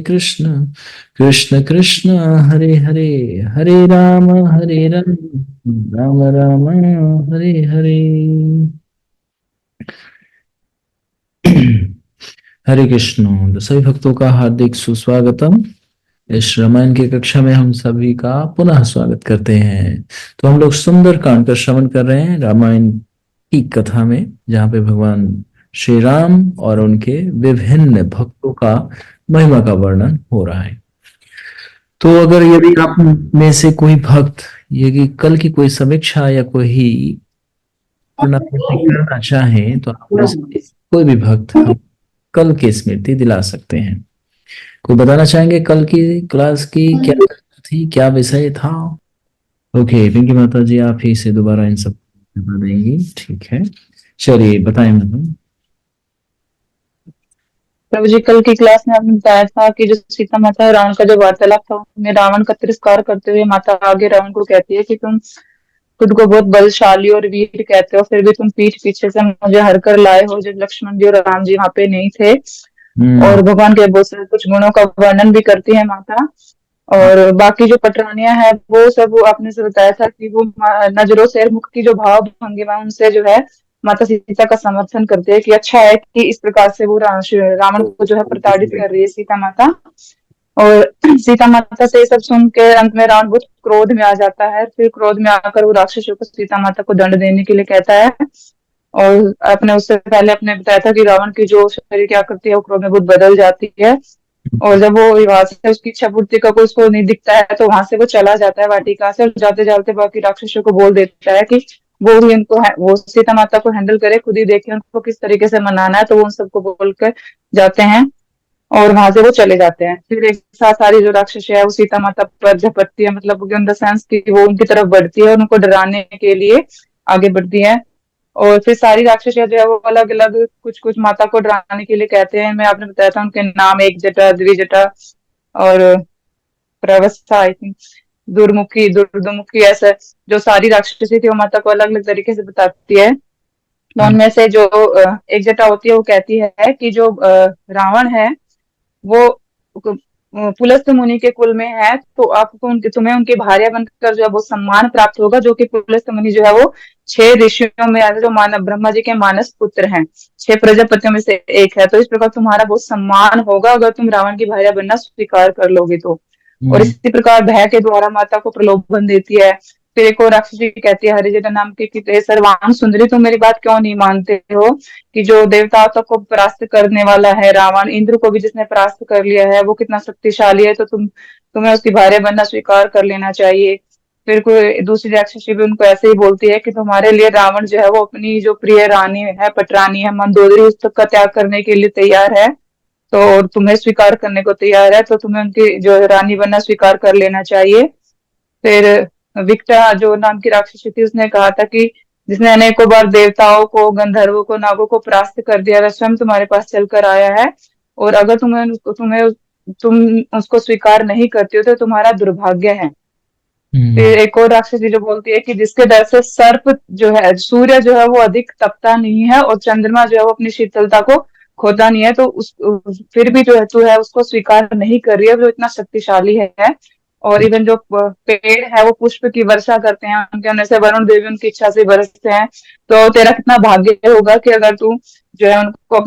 कृष्ण कृष्ण कृष्ण हरे हरे, हरे राम राम राम हरे हरे। हरे कृष्ण। तो सभी भक्तों का हार्दिक सुस्वागतम। इस रामायण की कक्षा में हम सभी का पुनः स्वागत करते हैं। तो हम लोग सुंदर कांड का श्रवण कर रहे हैं रामायण की कथा में, जहाँ पे भगवान श्री राम और उनके विभिन्न भक्तों का महिमा का वर्णन हो रहा है। तो अगर यदि आप में से कोई भक्त यदि कल की कोई समीक्षा या कोई पुनरावृत्ति करना चाहें, तो आप में से कोई भी भक्त हम कल की स्मृति दिला सकते हैं। कोई बताना चाहेंगे कल की क्लास की क्या थी, क्या विषय था? ओके, पिंकी माता जी आप ही से दोबारा इन सब बता देंगी। ठीक है, चलिए बताएं मैडम। प्रभु जी, कल की क्लास में आपने बताया था कि जो सीता माता और रावण का जो वार्तालाप था, उसमें रावण का तिरस्कार करते हुए माता आगे रावण को कहती है कि तुम खुद को बहुत बलशाली और वीर कहते हो, फिर भी तुम पीठ पीछे से मुझे हर कर लाए हो जब लक्ष्मण जी और राम जी वहां पे नहीं थे। हम्म। और भगवान के बहुत सारे कुछ गुणों का वर्णन भी करती है माता। हाँ। और बाकी जो पटरानियां हैं वो सब वो आपने से बताया था कि वो नजरों से मुख की जो भाव भंगिमा उनसे जो है माता सीता का समर्थन करते हैं कि अच्छा है कि इस प्रकार से वो रावण को जो है प्रताड़ित कर रही है सीता माता। और सीता माता से ये सब सुन के अंत में रावण बहुत क्रोध में आ जाता है, फिर क्रोध में आकर वो राक्षसों को सीता माता को दंड देने के लिए कहता है। और आपने उससे पहले अपने बताया था कि रावण की जो शरीर की आकृति है वो क्रोध में बहुत बदल जाती है। और जब वो वहां से उसकी इच्छा पूर्ति का कोई उसको नहीं दिखता है तो वहां से वो चला जाता है वाटिका से, और जाते जाते बाकी राक्षसों को बोल देता है कि वो ही इनको वो सीता माता को हैंडल करे, खुद ही देखे उनको किस तरीके से मनाना है। तो वो उन सबको बोलकर जाते हैं और वहां से वो चले जाते हैं। फिर एक साथ सारी जो राक्षस है वो सीता माता पर झपटती है, मतलब इन द सेंस की वो उनकी तरफ बढ़ती है और उनको डराने के लिए आगे बढ़ती है। और फिर सारी राक्षसियां जो है वो अलग अलग कुछ कुछ माता को डराने के लिए कहते हैं। मैं आपने बताया था उनके नाम, एक जटा, द्विजटा और प्रवस्था, आई थिंक दुर्मुखी, दुर्दमुखी, ऐसे जो सारी राक्षसी थी वो माता को अलग अलग तरीके से बताती है। तो हाँ। उनमें से जो एक जटा होती है वो कहती है कि जो रावण है वो पुलस्त मुनि के कुल में है, तो आपको उनके तुम्हें उनकी भार्या बनकर जो है वो सम्मान प्राप्त होगा, जो कि पुलस्त मुनि जो है वो 6 ऋषियों में जो मानव ब्रह्मा जी के मानस पुत्र हैं, 6 प्रजापतियों में से एक है। तो इस प्रकार तुम्हारा बहुत सम्मान होगा अगर तुम रावण की भार्या बनना स्वीकार कर लोगे तो। और हम्म। इसी प्रकार भय के द्वारा माता को प्रलोभन देती है। फिर एक और राक्षसी कहती है हरिजटा नाम की कि "हे सर्वांग सुंदरी, तुम मेरी बात क्यों नहीं मानते हो कि जो देवताओं तक को परास्त करने वाला है रावण, इंद्र को भी जिसने परास्त कर लिया है, वो कितना शक्तिशाली है, तो तुम्हें उसकी भार्या बनना स्वीकार कर लेना चाहिए। फिर कोई दूसरी राक्षसी भी उनको ऐसे ही बोलती है कि तुम्हारे लिए रावण जो है वो अपनी जो प्रिय रानी है, पटरानी है मंदोदरी, उस तक का त्याग करने के लिए तैयार है, तो और तुम्हें स्वीकार करने को तैयार है, तो तुम्हें उनकी जो रानी बनना स्वीकार कर लेना चाहिए। फिर विक्टा जो नाम की राक्षसी थी उसने कहा था कि जिसने अनेकों बार देवताओं को, गंधर्वों को, नागों को परास्त कर दिया, वह स्वयं तुम्हारे पास चलकर आया है, और अगर तुम्हें तुम उसको स्वीकार नहीं करती हो तो तुम्हारा दुर्भाग्य है। हम्म। फिर एक और राक्षसी जो बोलती है कि जिसके डर से सर्प जो है, सूर्य जो है वो अधिक तपता नहीं है और चंद्रमा जो है वो अपनी शीतलता को खोता नहीं है, तो फिर भी जो है तू है उसको स्वीकार नहीं कर रही है, जो इतना शक्तिशाली है। और इवन जो पेड़ है वो पुष्प की वर्षा करते हैं, उनके होने से वरुण देवी उनकी इच्छा से बरसते हैं। तो तेरा कितना भाग्य होगा कि अगर तू जो है उनको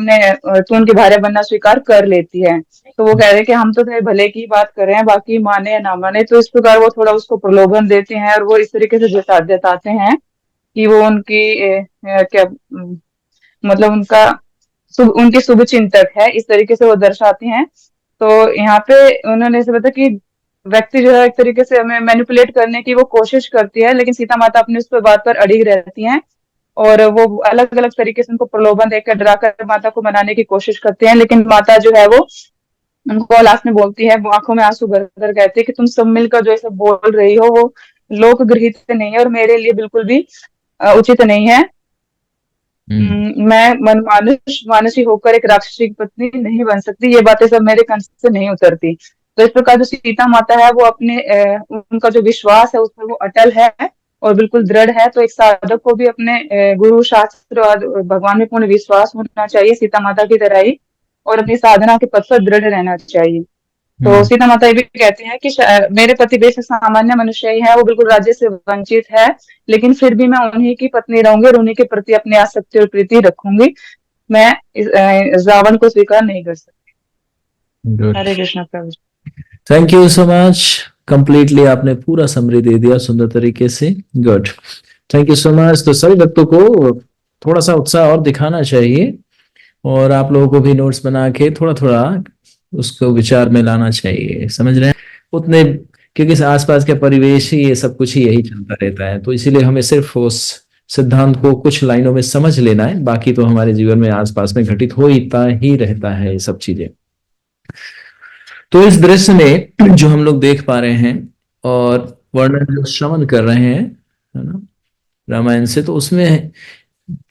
तू उनकी भार्या बनना स्वीकार कर लेती है। तो वो कह रहे हैं कि हम तो तेरे भले की बात कर रहे हैं, बाकी माने या ना माने। तो इस प्रकार वो थोड़ा उसको प्रलोभन देते हैं और वो इस तरीके से जताते हैं कि वो उनकी क्या मतलब उनका उनके शुभ चिंतक है, इस तरीके से वो दर्शाते हैं। तो यहाँ पे उन्होंने ऐसे बताया कि व्यक्ति जो है एक तरीके से हमें मैनिपुलेट करने की वो कोशिश करती है, लेकिन सीता माता अपनी उस पर बात पर अड़ी रहती हैं, और वो अलग अलग तरीके से उनको प्रलोभन देकर डराकर माता को मनाने की कोशिश करते हैं। लेकिन माता जो है वो उनको लास्ट में बोलती है, वो आंखों में आंसू भर कर कहती है कि तुम सब मिलकर जो ऐसा बोल रही हो वो लोक गृहित नहीं है और मेरे लिए बिल्कुल भी उचित नहीं है। हम्म। मैं मानसी होकर एक राक्षसी की पत्नी नहीं बन सकती, ये बातें सब मेरे कंठ से नहीं उतरती। तो इस प्रकार जो सीता माता है वो अपने उनका जो विश्वास है उसमें वो अटल है और बिल्कुल दृढ़ है। तो एक साधक को भी अपने गुरु शास्त्र और भगवान में पूर्ण विश्वास होना चाहिए सीता माता की तरह ही, और अपनी साधना के पथ पर दृढ़ रहना चाहिए। तो सीता माता ये भी कहती हैं कि मेरे पति बेशक सामान्य मनुष्य ही है, वो बिल्कुल राज्य से वंचित है, लेकिन फिर भी मैं उन्हीं की पत्नी रहूंगी और उन्हीं के प्रति अपनी आसक्ति और प्रीति रखूंगी। मैं रावण को स्वीकार नहीं कर सकती। Good. Hare Krishna Prabhu. Thank you so much. Completely आपने पूरा समरी दे दिया सुंदर तरीके से। Good, thank you so much. तो सभी भक्तों को थोड़ा सा उत्साह और दिखाना चाहिए और आप लोगों को भी नोट्स बना के थोड़ा थोड़ा उसको विचार में लाना चाहिए, समझ रहे हैं उतने, क्योंकि आसपास के परिवेश ही ये सब कुछ ही यही चलता रहता है। तो इसीलिए हमें सिर्फ उस सिद्धांत को कुछ लाइनों में समझ लेना है, बाकी तो हमारे जीवन में आसपास में घटित होता ही रहता है ये सब चीजें। तो इस दृश्य में जो हम लोग देख पा रहे हैं और वर्णन जो श्रवण कर रहे हैं, है ना, रामायण से, तो उसमें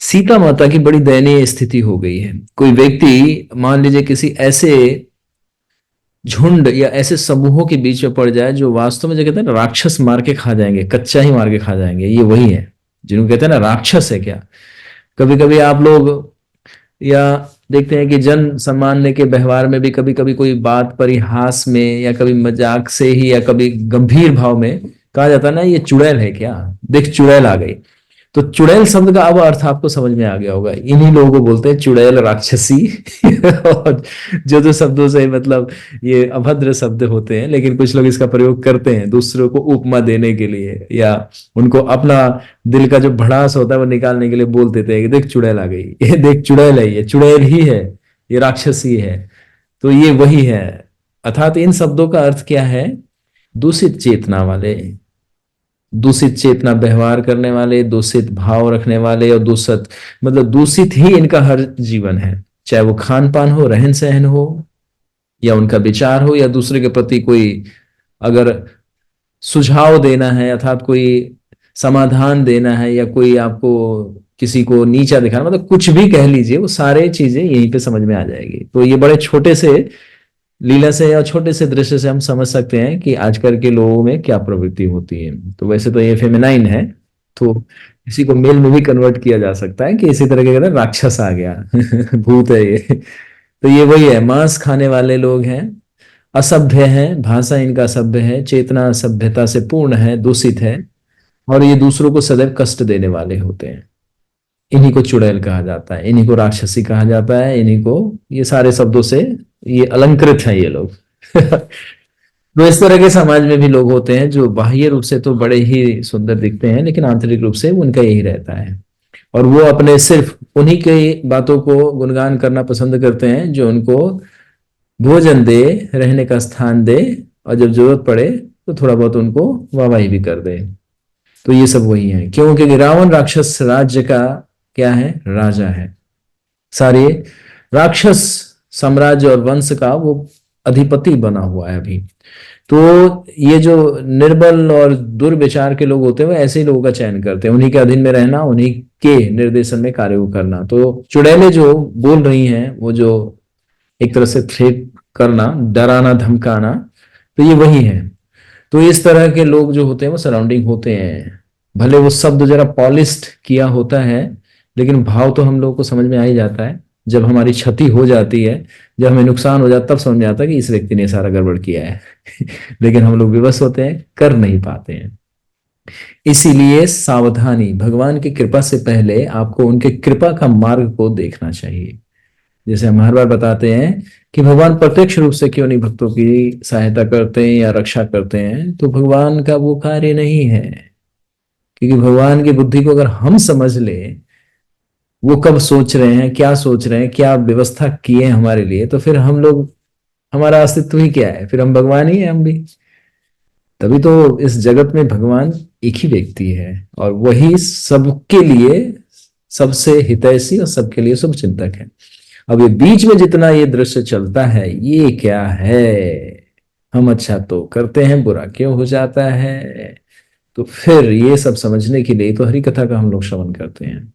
सीता माता की बड़ी दयनीय स्थिति हो गई है। कोई व्यक्ति मान लीजिए किसी ऐसे झुंड या ऐसे समूहों के बीच में पड़ जाए जो वास्तव में जो कहते हैं ना राक्षस मार के खा जाएंगे, कच्चा ही मार के खा जाएंगे, ये वही है जिनको कहते हैं ना राक्षस है क्या। कभी कभी आप लोग या देखते हैं कि जन सम्मानने के व्यवहार में भी कभी कभी कोई बात परिहास में या कभी मजाक से ही या कभी गंभीर भाव में कहा जाता है ना ये चुड़ैल है क्या, देख चुड़ैल आ गई। तो चुड़ैल शब्द का अब अर्थ आपको समझ में आ गया होगा, इन्हीं लोगों को बोलते हैं चुड़ैल, राक्षसी और जो जो शब्दों से मतलब ये अभद्र शब्द होते हैं, लेकिन कुछ लोग इसका प्रयोग करते हैं दूसरों को उपमा देने के लिए या उनको अपना दिल का जो भड़ास होता है वो निकालने के लिए बोल देते हैं कि देख चुड़ैल आ गई, ये देख चुड़ैल है, ये चुड़ैल ही है, ये राक्षसी है। तो ये वही है। अर्थात इन शब्दों का अर्थ क्या है, दूषित चेतना वाले, दूषित चेतना व्यवहार करने वाले, दूषित भाव रखने वाले और दूषित मतलब दूषित ही इनका हर जीवन है, चाहे वो खान पान हो, रहन सहन हो या उनका विचार हो या दूसरे के प्रति कोई अगर सुझाव देना है अर्थात कोई समाधान देना है या कोई आपको किसी को नीचा दिखाना, मतलब कुछ भी कह लीजिए, वो सारे चीजें यहीं पे समझ में आ जाएगी। तो ये बड़े छोटे से लीला से या छोटे से दृश्य से हम समझ सकते हैं कि आजकल के लोगों में क्या प्रवृत्ति होती है। तो वैसे तो ये फेमिनाइन है, तो इसी को मेल में भी कन्वर्ट किया जा सकता है कि इसी तरह के राक्षस आ गया भूत है ये। तो ये वही है, मांस खाने वाले लोग हैं, असभ्य हैं, भाषा इनका असभ्य है, चेतना सभ्यता से पूर्ण है, दूषित है और ये दूसरों को सदैव कष्ट देने वाले होते हैं। इन्हीं को चुड़ैल कहा जाता है, इन्हीं को राक्षसी कहा जाता है, इन्हीं को ये सारे शब्दों से ये अलंकृत है ये लोग तो इस तरह के समाज में भी लोग होते हैं जो बाह्य रूप से तो बड़े ही सुंदर दिखते हैं लेकिन आंतरिक रूप से उनका यही रहता है और वो अपने सिर्फ उन्हीं की बातों को गुणगान करना पसंद करते हैं जो उनको भोजन दे, रहने का स्थान दे और जब जरूरत पड़े तो थोड़ा बहुत उनको वाहवाही भी कर दे। तो ये सब वही है, क्योंकि रावण राक्षस राज्य का क्या है, राजा है, सारे राक्षस साम्राज्य और वंश का वो अधिपति बना हुआ है अभी। तो ये जो निर्बल और दुर्विचार के लोग होते हैं वो ऐसे ही लोगों का चयन करते हैं, उन्हीं के अधीन में रहना, उन्हीं के निर्देशन में कार्य को करना। तो चुड़ैलें जो बोल रही हैं वो जो एक तरह से थ्रेट करना, डराना, धमकाना, तो ये वही है। तो इस तरह के लोग जो होते हैं वो सराउंडिंग होते हैं, भले वो शब्द जरा पॉलिश्ड किया होता है लेकिन भाव तो हम लोगों को समझ में आ ही जाता है। जब हमारी क्षति हो जाती है, जब हमें नुकसान हो जाता है, तब समझ में आता है कि इस व्यक्ति ने सारा गड़बड़ किया है लेकिन हम लोग विवश होते हैं, कर नहीं पाते हैं। इसीलिए सावधानी, भगवान की कृपा से पहले आपको उनके कृपा का मार्ग को देखना चाहिए। जैसे हम हर बार बताते हैं कि भगवान प्रत्यक्ष रूप से क्यों नहीं भक्तों की सहायता करते हैं या रक्षा करते हैं, तो भगवान का वो कार्य नहीं है, क्योंकि भगवान की बुद्धि को अगर हम समझ ले वो कब सोच रहे हैं, क्या सोच रहे हैं, क्या व्यवस्था किए हैं हमारे लिए, तो फिर हम लोग, हमारा अस्तित्व ही क्या है, फिर हम भगवान ही है हम भी। तभी तो इस जगत में भगवान एक ही व्यक्ति है और वही सबके लिए सबसे हितैषी और सबके लिए शुभ चिंतक है। अब ये बीच में जितना ये दृश्य चलता है, ये क्या है, हम अच्छा तो करते हैं, बुरा क्यों हो जाता है, तो फिर ये सब समझने के लिए तो हरि कथा का हम लोग श्रवण करते हैं।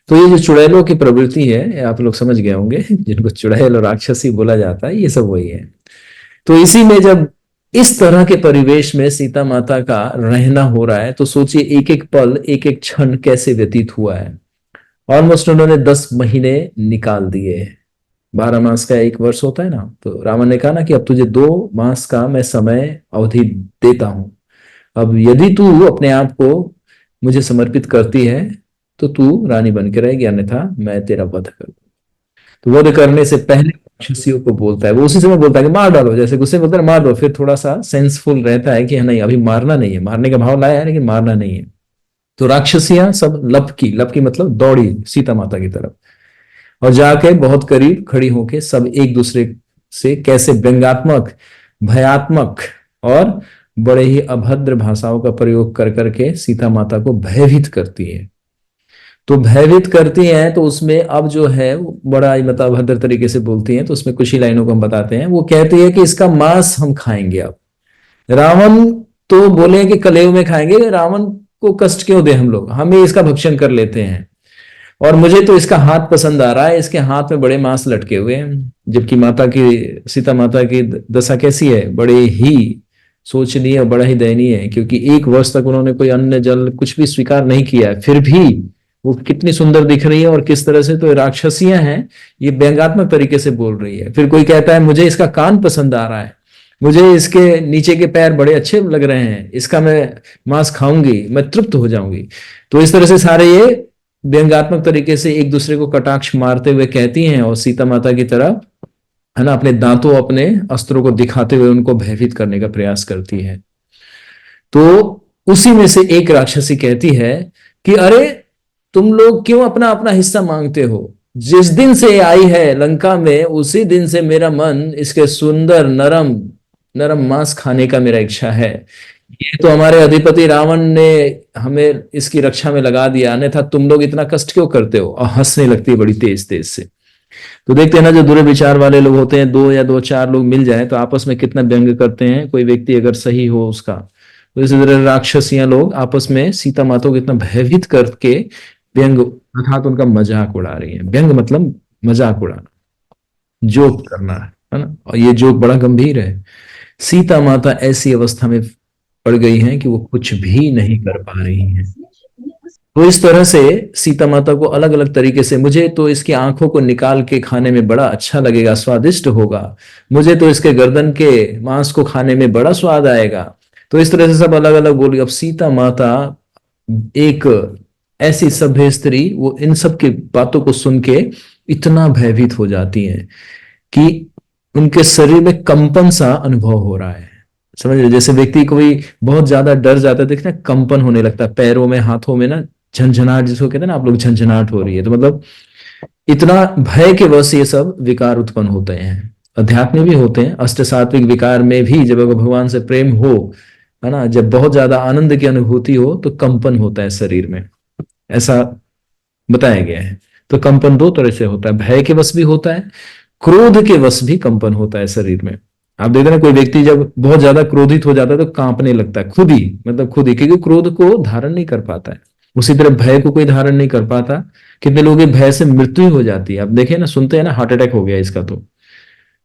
तो ये जो चुड़ैलों की प्रवृत्ति है, आप लोग समझ गए होंगे, जिनको चुड़ैल और राक्षसी बोला जाता है, ये सब वही है। तो इसी में जब इस तरह के परिवेश में सीता माता का रहना हो रहा है, तो सोचिए एक एक पल, एक एक क्षण कैसे व्यतीत हुआ है। ऑलमोस्ट उन्होंने 10 महीने निकाल दिए 12 मास का 1 वर्ष होता है ना, तो रावण ने कहा ना कि अब तुझे 2 मास का मैं समय अवधि देता हूं। अब यदि तू अपने आप को मुझे समर्पित करती है तो तू रानी बन के रहेगी, अन्यथा मैं तेरा वध कर दूंगा। तो वध करने से पहले राक्षसियों को बोलता है, वो उसी समय बोलता है कि मार डालो, जैसे गुस्से में बोलता है मार दो, फिर थोड़ा सा सेंसफुल रहता है कि नहीं अभी मारना नहीं है, मारने का भाव लाया है लेकिन मारना नहीं है। तो राक्षसियां सब लपकी लपकी मतलब दौड़ी सीता माता की तरफ, और जाके बहुत करीब खड़ी होके सब एक दूसरे से कैसे व्यंग्यात्मक, भयात्मक और बड़े ही अभद्र भाषाओं का प्रयोग कर करके सीता माता को भयभीत करती है। तो भयभीत करती हैं तो उसमें अब जो है वो बड़ा ही मतलब अभद्र तरीके से बोलती हैं, तो उसमें कुछ ही लाइनों को हम बताते हैं। वो कहती है कि इसका मांस हम खाएंगे। अब रावण तो बोले कि कलेव में खाएंगे, रावण को कष्ट क्यों दे, हम लोग हम ही इसका भक्षण कर लेते हैं। और मुझे तो इसका हाथ पसंद आ रहा है, इसके हाथ में बड़े मांस लटके हुए हैं। जबकि माता की, सीता माता की दशा कैसी है, बड़े ही सोचनीय और बड़ा ही दयनीय है, क्योंकि 1 वर्ष तक उन्होंने कोई अन्न जल कुछ भी स्वीकार नहीं किया है, फिर भी वो कितनी सुंदर दिख रही है और किस तरह से। तो राक्षसियां हैं, ये व्यंग्यात्मक तरीके से बोल रही है। फिर कोई कहता है मुझे इसका कान पसंद आ रहा है, मुझे इसके नीचे के पैर बड़े अच्छे लग रहे हैं, इसका मैं मांस खाऊंगी, मैं तृप्त हो जाऊंगी। तो इस तरह से सारे ये व्यंग्यात्मक तरीके से एक दूसरे को कटाक्ष मारते हुए कहती हैं, और सीता माता की तरफ है ना अपने दांतों, अपने अस्त्रों को दिखाते हुए उनको भयभीत करने का प्रयास करती है। तो उसी में से एक राक्षसी कहती है कि अरे तुम लोग क्यों अपना अपना हिस्सा मांगते हो, जिस दिन से आई है लंका में उसी दिन से मेरा मन इसके सुंदर नरम नरम मांस खाने का मेरा इच्छा है। ये तो हमारे अधिपति रावण ने हमें इसकी रक्षा में लगा दिया, अन्यथा तुम लोग इतना कष्ट क्यों करते हो। और हंसने लगती है बड़ी तेज तेज से। तो देखते हैं ना, जो बुरे विचार वाले लोग होते हैं, दो या दो चार लोग मिल जाए तो आपस में कितना व्यंग करते हैं, कोई व्यक्ति अगर सही हो उसका। तो इसी तरह राक्षसियां लोग आपस में सीता माता को इतना भयभीत करके व्यंग अर्थात उनका मजाक उड़ा रही है। व्यंग मतलब मजाक उड़ाना, जोक करना, है ना। और ये जोक बड़ा गंभीर है। सीता माता ऐसी अवस्था में पड़ गई हैं कि वो कुछ भी नहीं कर पा रही हैं। तो इस तरह से सीता माता को अलग अलग तरीके से, मुझे तो इसकी आंखों को निकाल के खाने में बड़ा अच्छा लगेगा, स्वादिष्ट होगा, मुझे तो इसके गर्दन के मांस को खाने में बड़ा स्वाद आएगा। तो इस तरह से सब अलग अलग बोली। अब सीता माता एक ऐसी सभ्य स्त्री, वो इन सब की बातों को सुन के इतना भयभीत हो जाती हैं कि उनके शरीर में कंपन सा अनुभव हो रहा है। समझ रहे, जैसे व्यक्ति कोई बहुत ज्यादा डर जाता है, देखना कंपन होने लगता है पैरों में, हाथों में ना, झंझनाहट जिसको कहते हैं ना आप लोग, झंझनाहट हो रही है। तो मतलब इतना भय के वश ये सब विकार उत्पन्न होते हैं। अध्यात्म में भी होते हैं, अष्ट सात्विक विकार में भी जब भगवान से प्रेम हो, है ना, जब बहुत ज्यादा आनंद की अनुभूति हो तो कंपन होता है शरीर में, ऐसा बताया गया है। तो कंपन दो तरह से होता है, भय के वश भी होता है, क्रोध के वश भी कंपन होता है शरीर में। आप देखते ना, कोई व्यक्ति जब बहुत ज्यादा क्रोधित हो जाता है तो कांपने लगता है खुद ही, मतलब खुद ही, क्योंकि क्रोध को धारण नहीं कर पाता है। उसी तरह भय को कोई धारण नहीं कर पाता। कितने लोगों के भय से मृत्यु ही हो जाती है। आप देखें ना, सुनते हैं ना, हार्ट अटैक हो गया इसका, तो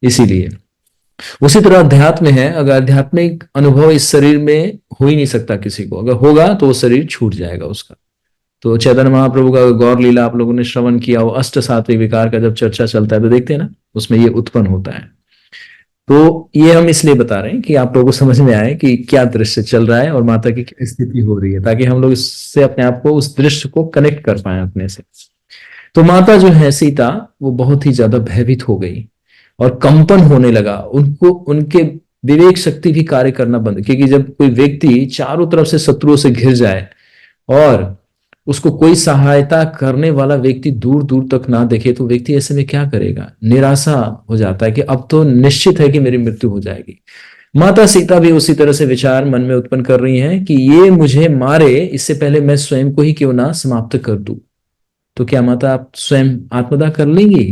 इसीलिए। उसी तरह अध्यात्म है, अगर आध्यात्मिक अनुभव इस शरीर में हो ही नहीं सकता किसी को, अगर होगा तो वो शरीर छूट जाएगा उसका। तो चैतन्य महाप्रभु का गौर लीला आप लोगों ने श्रवण किया हो, अष्ट सात्विक विकार का जब चर्चा चलता है तो देखते हैं ना, उसमें ये उत्पन्न होता है। तो ये हम इसलिए बता रहे हैं कि आप लोगों को समझ में आए कि क्या दृश्य चल रहा है और माता की क्या स्थिति हो रही है, ताकि हम लोग इससे अपने आप को, उस दृश्य को कनेक्ट कर पाए अपने से। तो माता जो है सीता, वो बहुत ही ज्यादा भयभीत हो गई और कंपन होने लगा उनको, उनके विवेक शक्ति भी कार्य करना बंद। क्योंकि जब कोई व्यक्ति चारों तरफ से शत्रुओं से घिर जाए और उसको कोई सहायता करने वाला व्यक्ति दूर दूर तक ना देखे, तो व्यक्ति ऐसे में क्या करेगा, निराशा हो जाता है कि अब तो निश्चित है कि मेरी मृत्यु हो जाएगी। माता सीता भी उसी तरह से विचार मन में उत्पन्न कर रही हैं कि ये मुझे मारे, इससे पहले मैं स्वयं को ही क्यों ना समाप्त कर दूं। तो क्या माता आप स्वयं आत्मदाह कर लेंगी?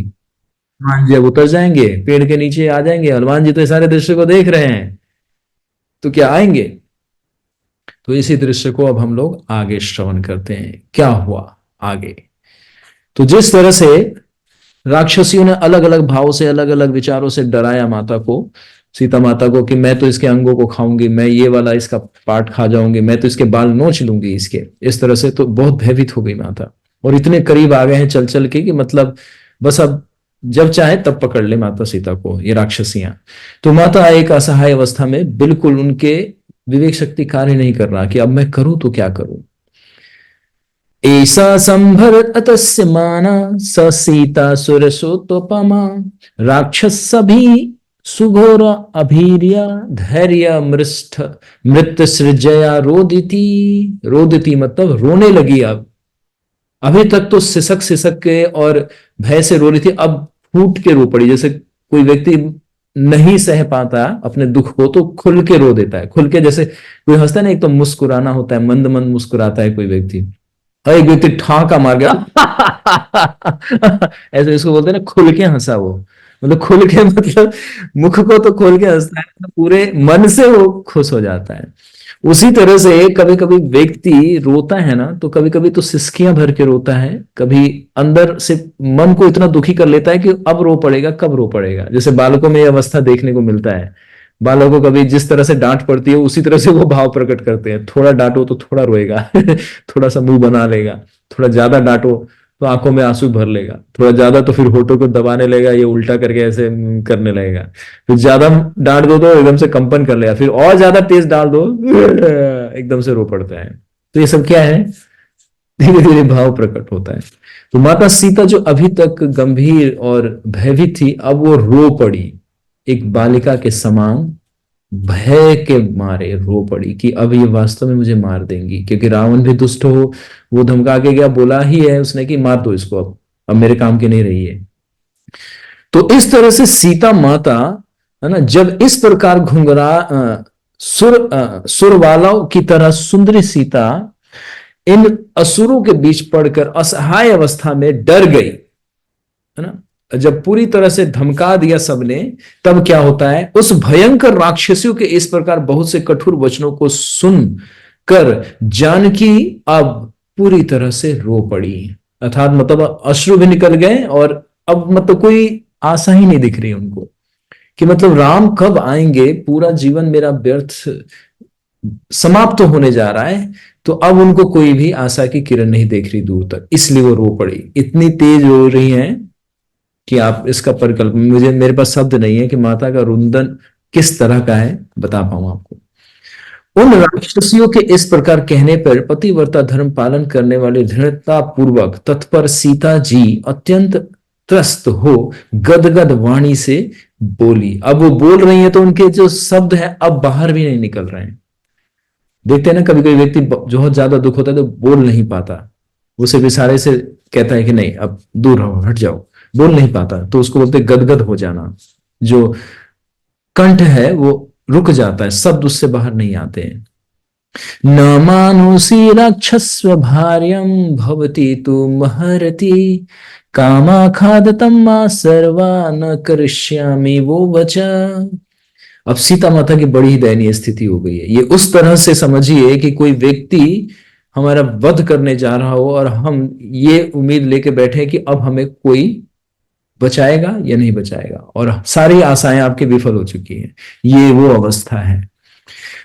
हनुमान जी अब उतर जाएंगे, पेड़ के नीचे आ जाएंगे, हनुमान जी तो सारे दृश्य को देख रहे हैं, तो क्या आएंगे? तो इसी दृश्य को अब हम लोग आगे श्रवण करते हैं, क्या हुआ आगे। तो जिस तरह से राक्षसियों ने अलग अलग भाव से, अलग अलग विचारों से डराया माता को, सीता माता को, कि मैं तो इसके अंगों को खाऊंगी, मैं ये वाला इसका पार्ट खा जाऊंगी, मैं तो इसके बाल नोच लूंगी इसके, इस तरह से। तो बहुत भयभीत हो गई माता, और इतने करीब आ गए हैं चल चल के कि मतलब बस अब जब चाहे तब पकड़ ले माता सीता को ये राक्षसियां। तो माता एक असहाय अवस्था में, बिल्कुल उनके विवेक शक्ति कार्य नहीं कर रहा कि अब मैं करूं तो क्या करूं। ऐसा संभर अतस्य माना स सीता सुरसोत्पमा राक्षस सभी सुघोर अभीर्या धैर्य मृष्ठ मृत सृजया रोदिति। रोदिति मतलब रोने लगी। अब अभी तक तो सिसक सिसक के और भय से रो रही थी, अब फूट के रो पड़ी। जैसे कोई व्यक्ति नहीं सह पाता अपने दुख को तो खुल के रो देता है, खुल के। जैसे कोई हंसता है ना, एक तो मुस्कुराना होता है, मंद मंद मुस्कुराता है कोई व्यक्ति, और एक व्यक्ति ठाका मार गया ऐसे इसको बोलते हैं ना, खुल के हंसा वो। मतलब खुल के मतलब मुख को तो खोल के हंसता है, तो पूरे मन से वो खुश हो जाता है। उसी तरह से कभी कभी व्यक्ति रोता है ना, तो कभी कभी तो सिसकियां भर के रोता है, कभी अंदर से मन को इतना दुखी कर लेता है कि अब रो पड़ेगा, कब रो पड़ेगा। जैसे बालकों में यह अवस्था देखने को मिलता है। बालकों को कभी जिस तरह से डांट पड़ती है उसी तरह से वो भाव प्रकट करते हैं। थोड़ा डांटो तो थोड़ा रोएगा थोड़ा सा मुंह बना लेगा, थोड़ा ज्यादा डांटो तो आंखों में आंसू भर लेगा, थोड़ा ज्यादा तो फिर होठों को दबाने लगेगा, ये उल्टा करके ऐसे करने लगेगा। फिर ज्यादा डांट दो तो एकदम से कंपन कर लेगा, फिर और ज्यादा तेज डाल दो एकदम से रो पड़ता है। तो ये सब क्या है, धीरे धीरे भाव प्रकट होता है। तो माता सीता जो अभी तक गंभीर और भयभीत थी, अब वो रो पड़ी, एक बालिका के समान भय के मारे रो पड़ी कि अब ये वास्तव में मुझे मार देंगी। क्योंकि रावण भी दुष्ट हो, वो धमका के गया, बोला ही है उसने कि मार दो इसको, अब मेरे काम की नहीं रही है। तो इस तरह से सीता माता है ना, जब इस प्रकार सुरवालों की तरह सुंदरी सीता इन असुरों के बीच पड़कर असहाय अवस्था में डर गई, है ना। जब पूरी तरह से धमका दिया सबने, तब क्या होता है, उस भयंकर राक्षसियों के इस प्रकार बहुत से कठोर वचनों को सुन कर जानकी अब पूरी तरह से रो पड़ी। अर्थात मतलब अश्रु भी निकल गए, और अब मतलब कोई आशा ही नहीं दिख रही उनको कि मतलब राम कब आएंगे, पूरा जीवन मेरा व्यर्थ समाप्त तो होने जा रहा है। तो अब उनको कोई भी आशा की किरण नहीं देख रही दूर तक, इसलिए वो रो पड़ी। इतनी तेज रो रही हैं कि आप इसका परिकल्पना, मुझे मेरे पास शब्द नहीं है कि माता का रुंदन किस तरह का है बता पाऊं आपको। उन राक्षसियों के इस प्रकार कहने पर पतिव्रता धर्म पालन करने वाले दृढ़ता पूर्वक तत्पर सीता जी अत्यंत त्रस्त हो गदगद वाणी से बोली। अब वो बोल रही है तो उनके जो शब्द हैं अब बाहर भी नहीं निकल रहे हैं। देखते हैं ना, कभी कोई व्यक्ति बहुत ज्यादा दुख होता है तो बोल नहीं पाता, वो सिर्फ इशारे से कहता है कि नहीं अब दूर रहो, हट जाओ, बोल नहीं पाता, तो उसको बोलते गदगद हो जाना। जो कंठ है वो रुक जाता है, शब्द उससे बाहर नहीं आते हैं। न मानुषी राक्षस्व भार्यम भवती तु महरती कामाखादतम मा सर्वा न करिष्यामि वो वचा। अब सीता माता की बड़ी दयनीय स्थिति हो गई है। ये उस तरह से समझिए कि कोई व्यक्ति हमारा वध करने जा रहा हो और हम ये उम्मीद लेके बैठे कि अब हमें कोई बचाएगा या नहीं बचाएगा, और सारी आशाएं आपकी विफल हो चुकी हैं। ये वो अवस्था है।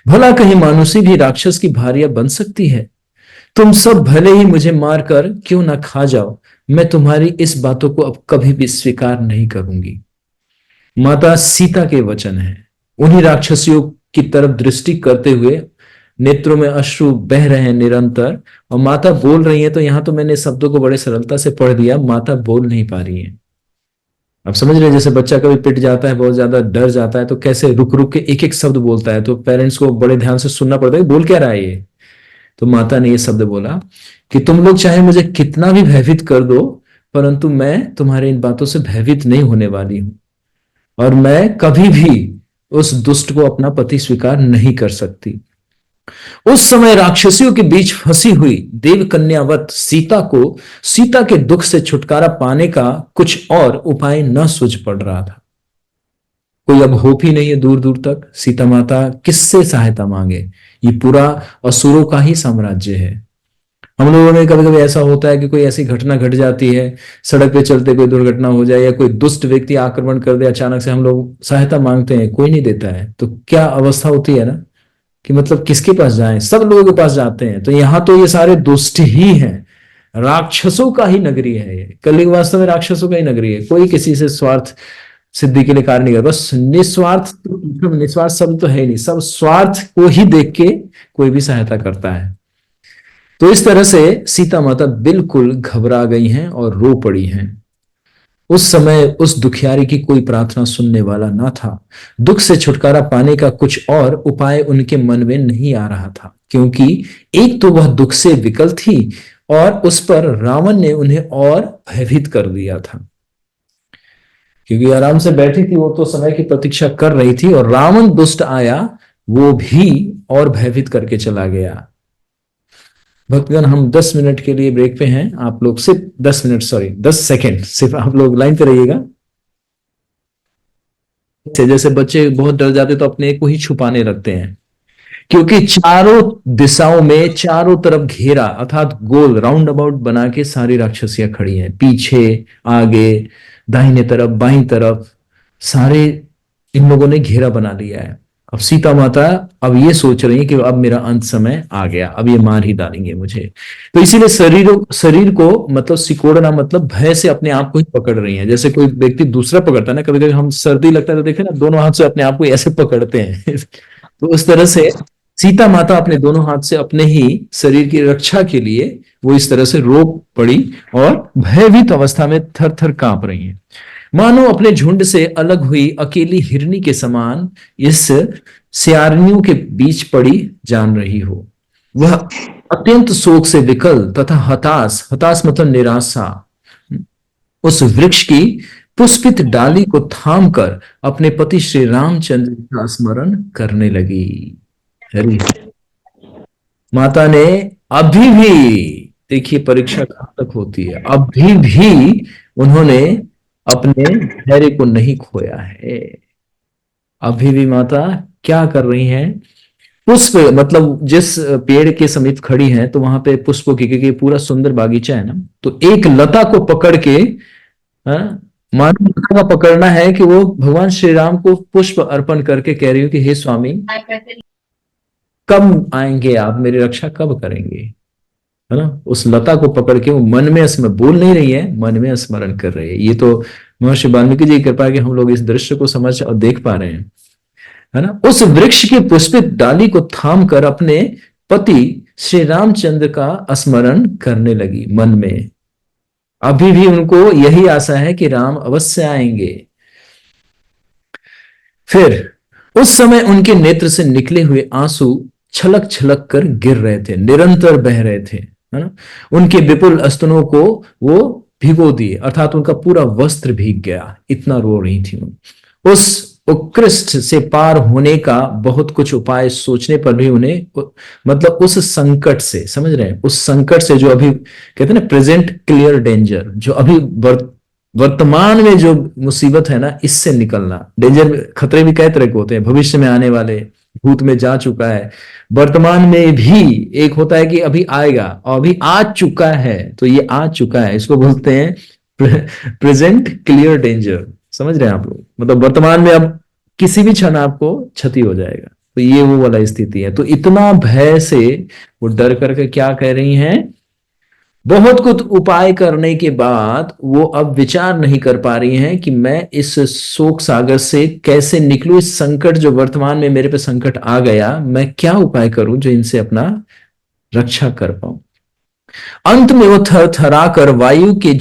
भला कहीं मानुषी भी राक्षस की भार्या बन सकती है? तुम सब भले ही मुझे मारकर क्यों ना खा जाओ, मैं तुम्हारी इस बातों को अब कभी भी स्वीकार नहीं करूंगी। माता सीता के वचन है। उन्हीं राक्षसियों की तरफ दृष्टि करते हुए नेत्रों में अश्रु बह रहे हैं निरंतर, और माता बोल रही है। तो यहां तो मैंने शब्दों को बड़े सरलता से पढ़ दिया, माता बोल नहीं पा रही है। आप समझ रहे हैं, जैसे बच्चा कभी पिट जाता है, बहुत ज्यादा डर जाता है, तो कैसे रुक रुक के एक एक शब्द बोलता है, तो पेरेंट्स को बड़े ध्यान से सुनना पड़ता है बोल क्या रहा है ये। तो माता ने ये शब्द बोला कि तुम लोग चाहे मुझे कितना भी भयभीत कर दो, परंतु मैं तुम्हारे इन बातों से भयभीत नहीं होने वाली हूं, और मैं कभी भी उस दुष्ट को अपना पति स्वीकार नहीं कर सकती। उस समय राक्षसियों के बीच फंसी हुई देव कन्यावत सीता को सीता के दुख से छुटकारा पाने का कुछ और उपाय न सूझ पड़ रहा था। कोई अब होप ही नहीं है दूर दूर तक। सीता माता किससे सहायता मांगे? ये पूरा असुरों का ही साम्राज्य है। हम लोगों में कभी कभी ऐसा होता है कि कोई ऐसी घटना घट जाती है, सड़क पे चलते कोई दुर्घटना हो जाए या कोई दुष्ट व्यक्ति आक्रमण कर दे अचानक से, हम लोग सहायता मांगते हैं, कोई नहीं देता है। तो क्या अवस्था होती है ना कि मतलब किसके पास जाएं, सब लोगों के पास जाते हैं। तो यहां तो ये सारे दुष्ट ही हैं, राक्षसों का ही नगरी है ये। कलयुग वास्तव में राक्षसों का ही नगरी है। कोई किसी से स्वार्थ सिद्धि के लिए कार्य नहीं करता, बस निस्वार्थ, तो निस्वार्थ शब्द तो है ही नहीं, सब स्वार्थ को ही देख के कोई भी सहायता करता है। तो इस तरह से सीता माता बिल्कुल घबरा गई हैं और रो पड़ी हैं। उस समय उस दुखियारी की कोई प्रार्थना सुनने वाला ना था। दुख से छुटकारा पाने का कुछ और उपाय उनके मन में नहीं आ रहा था, क्योंकि एक तो वह दुख से विकल थी और उस पर रावण ने उन्हें और भयभीत कर दिया था। क्योंकि आराम से बैठी थी वो, तो समय की प्रतीक्षा कर रही थी, और रावण दुष्ट आया, वो भी और भयभीत करके चला गया। भक्तगण, हम 10 मिनट के लिए ब्रेक पे हैं। आप लोग सिर्फ 10 मिनट, सॉरी 10 सेकेंड, सिर्फ आप लोग लाइन पे रहिएगा। जैसे बच्चे बहुत डर जाते तो अपने को ही छुपाने लगते हैं, क्योंकि चारों दिशाओं में चारों तरफ घेरा अर्थात गोल राउंड अबाउट बना के सारी राक्षसियां खड़ी हैं, पीछे, आगे, दाहिने तरफ, बाईं तरफ, सारे इन लोगों ने घेरा बना लिया है। अब सीता माता अब ये सोच रही है कि अब मेरा अंत समय आ गया, अब ये मार ही डालेंगे मुझे। तो इसीलिए शरीर को मतलब सिकोड़ना, मतलब भय से अपने आप को ही पकड़ रही है। जैसे कोई व्यक्ति दूसरा पकड़ता है ना, कभी कभी हम सर्दी लगता है तो देखे ना, दोनों हाथ से अपने आप को ऐसे पकड़ते हैं तो उस तरह से सीता माता अपने दोनों हाथ से अपने ही शरीर की रक्षा के लिए वो इस तरह से रो पड़ी और भयभीत अवस्था में थर थर कांप रही है, मानो अपने झुंड से अलग हुई अकेली हिरनी के समान इस सियारनियों के बीच पड़ी जान रही हो। वह अत्यंत शोक से विकल तथा हताश, हताश मतलब निराशा, उस वृक्ष की पुष्पित डाली को थाम कर अपने पति श्री रामचंद्र का स्मरण करने लगी। हरि, माता ने अभी भी, देखिए परीक्षा कहां तक होती है, अभी भी उन्होंने अपने धैर्य को नहीं खोया है। अभी भी माता क्या कर रही हैं, पुष्प, मतलब जिस पेड़ के समीप खड़ी हैं तो वहां पे पुष्पों की, क्योंकि पूरा सुंदर बागीचा है ना, तो एक लता को पकड़ के, हाँ, मानो लता का पकड़ना है कि वो भगवान श्री राम को पुष्प अर्पण करके कह रही हूँ कि हे स्वामी, कब आएंगे आप, मेरी रक्षा कब करेंगे, है ना। उस लता को पकड़ के वो मन में स्मरण, बोल नहीं रही है, मन में स्मरण कर रही है। ये तो महर्षि वाल्मीकि जी की कृपा है कि हम लोग इस दृश्य को समझ और देख पा रहे हैं, है ना। उस वृक्ष की पुष्पित डाली को थाम कर अपने पति श्री रामचंद्र का स्मरण करने लगी मन में। अभी भी उनको यही आशा है कि राम अवश्य आएंगे। फिर उस समय उनके नेत्र से निकले हुए आंसू छलक छलक कर गिर रहे थे, निरंतर बह रहे थे, है ना। उनके विपुल स्तनों को वो भिगो दिए, अर्थात उनका पूरा वस्त्र भीग गया, इतना रो रही थी वो। उस उत्कृष्ट से पार होने का बहुत कुछ उपाय सोचने पर भी उन्हें, मतलब उस संकट से, समझ रहे हैं, उस संकट से जो अभी कहते हैं ना, प्रेजेंट क्लियर डेंजर, जो अभी वर्तमान में जो मुसीबत है ना, इससे निकलना। डेंजर, खतरे भी कई तरह के होते हैं, भविष्य में आने वाले, भूत में जा चुका है, वर्तमान में भी एक होता है कि अभी आएगा, और अभी आ चुका है, तो ये आ चुका है, इसको बोलते हैं प्रेजेंट क्लियर डेंजर। समझ रहे हैं आप लोग, मतलब वर्तमान में अब किसी भी क्षण आपको क्षति हो जाएगा, तो ये वो वाला स्थिति है। तो इतना भय से वो डर करके क्या कह रही हैं, बहुत कुछ उपाय करने के बाद वो अब विचार नहीं कर पा रही हैं कि मैं इस शोक सागर से कैसे निकलूं, इस संकट जो वर्तमान में मेरे पे संकट आ गया, मैं क्या उपाय करूं जो इनसे अपना रक्षा कर पाऊं। अंत में वो थर थरा कर वायु के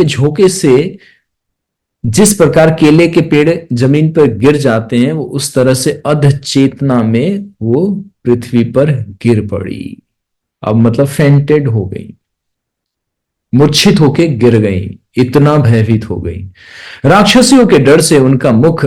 झोंके से जिस प्रकार केले के पेड़ जमीन पर गिर जाते हैं, वो उस तरह से अध चेतना में वो पृथ्वी पर गिर पड़ी। अब मतलब फेंटेड हो गई, मूर्छित होके गिर गई, इतना भयभीत हो गई। राक्षसियों के डर से उनका मुख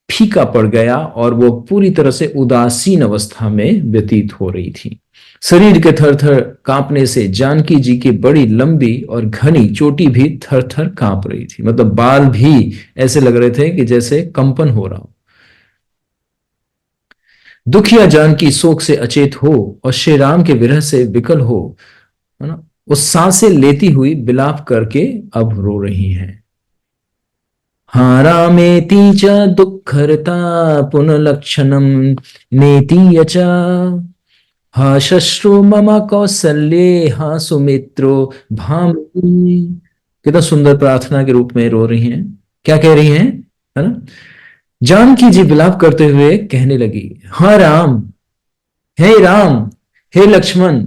फीका पड़ गया और वो पूरी तरह से उदासीन अवस्था में व्यतीत हो रही थी। शरीर के थर थर कांपने से जानकी जी की बड़ी लंबी और घनी चोटी भी थर थर कांप रही थी, मतलब बाल भी ऐसे लग रहे थे कि जैसे कंपन हो रहा हो। दुखिया जानकी शोक से अचेत हो और श्री राम के विरह से विकल हो, है ना, वो सांसें लेती हुई विलाप करके अब रो रही हैं। हाँ रामेति च दुःखहर्ता पुनर्लक्षणम नेति च हा शश्रु मम कौसल्ये हा सुमित्रो भामिनी। कितना सुंदर प्रार्थना के रूप में रो रही हैं। क्या कह रही हैं, है ना? जानकी जी विलाप करते हुए कहने लगी, हाँ राम, हे राम, हे लक्ष्मण,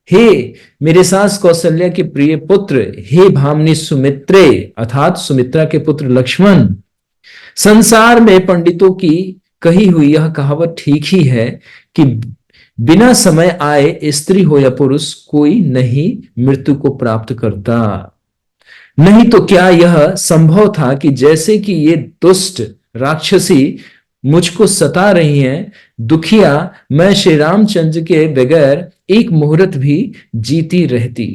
हे मेरे सास कौशल्या के प्रिय पुत्र, हे भामनी सुमित्रे अर्थात सुमित्रा के पुत्र लक्ष्मण, संसार में पंडितों की कही हुई यह कहावत ठीक ही है कि बिना समय आए स्त्री हो या पुरुष कोई नहीं मृत्यु को प्राप्त करता। नहीं तो क्या यह संभव था कि जैसे कि ये दुष्ट राक्षसी मुझको सता रही हैं, दुखिया मैं श्री रामचंद्र के बगैर एक मुहूर्त भी जीती रहती।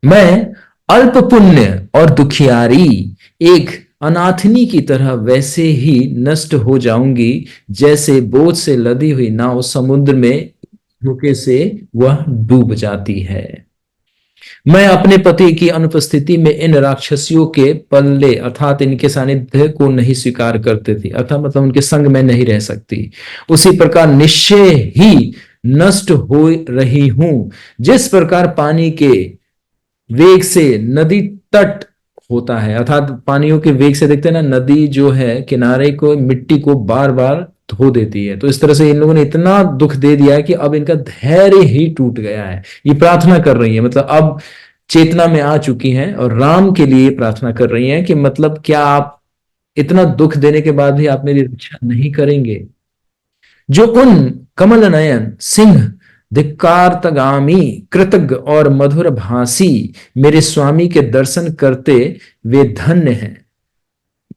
मैं अल्प पुण्य और दुखियारी एक अनाथनी की तरह वैसे ही नष्ट हो जाऊंगी जैसे बोझ से लदी हुई नाव समुद्र में धोखे से वह डूब जाती है। मैं अपने पति की अनुपस्थिति में इन राक्षसियों के पल्ले अर्थात इनके सानिध्य को नहीं स्वीकार करती थी, अर्थात मतलब उनके संग में नहीं रह सकती। उसी प्रकार निश्चय ही नष्ट हो रही हूं जिस प्रकार पानी के वेग से नदी तट होता है, अर्थात पानियों के वेग से देखते हैं ना, नदी जो है किनारे को मिट्टी को बार बार धो देती है। तो इस तरह से इन लोगों ने इतना दुख दे दिया है कि अब इनका धैर्य ही टूट गया है। ये प्रार्थना कर रही है, मतलब अब चेतना में आ चुकी हैं और राम के लिए प्रार्थना कर रही हैं कि मतलब क्या आप इतना दुख देने के बाद भी आप मेरी रक्षा नहीं करेंगे? जो उन कमल नयन सिंह धिक्कारतगामी कृतज्ञ और मधुर भाषी मेरे स्वामी के दर्शन करते वे धन्य हैं।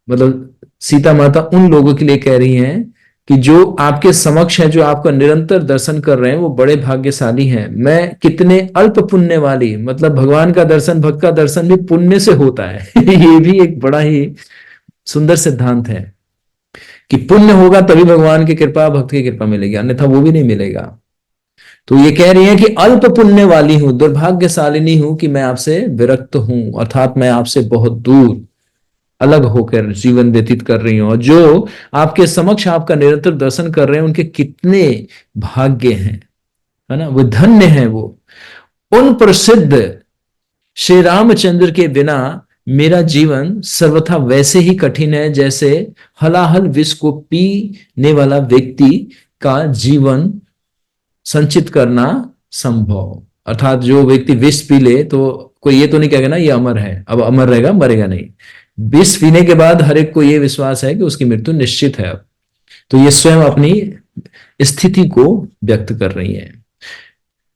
मतलब सीता माता उन लोगों के लिए कह रही हैं कि जो आपके समक्ष है, जो आपका निरंतर दर्शन कर रहे हैं, वो बड़े भाग्यशाली हैं। मैं कितने अल्प पुण्य वाली, मतलब भगवान का दर्शन, भक्त का दर्शन भी पुण्य से होता है। ये भी एक बड़ा ही सुंदर सिद्धांत है कि पुण्य होगा तभी भगवान की कृपा, भक्त की कृपा मिलेगी, अन्यथा वो भी नहीं मिलेगा। तो ये कह रही है कि अल्प पुण्य वाली हूं, दुर्भाग्यशालिनी हूं कि मैं आपसे विरक्त हूं, अर्थात मैं आपसे बहुत दूर अलग होकर जीवन व्यतीत कर रही हूं। और जो आपके समक्ष आपका निरंतर दर्शन कर रहे हैं उनके कितने भाग्य हैं, है ना? वो धन्य है। वो उन प्रसिद्ध श्री रामचंद्र के बिना मेरा जीवन सर्वथा वैसे ही कठिन है जैसे हलाहल विष को पीने वाला व्यक्ति का जीवन संचित करना संभव। अर्थात जो व्यक्ति विष पी ले तो कोई ये तो नहीं कहेगा ना ये अमर है, अब अमर रहेगा, मरेगा नहीं। विष पीने के बाद हर एक को ये विश्वास है कि उसकी मृत्यु निश्चित है। अब तो ये स्वयं अपनी स्थिति को व्यक्त कर रही है।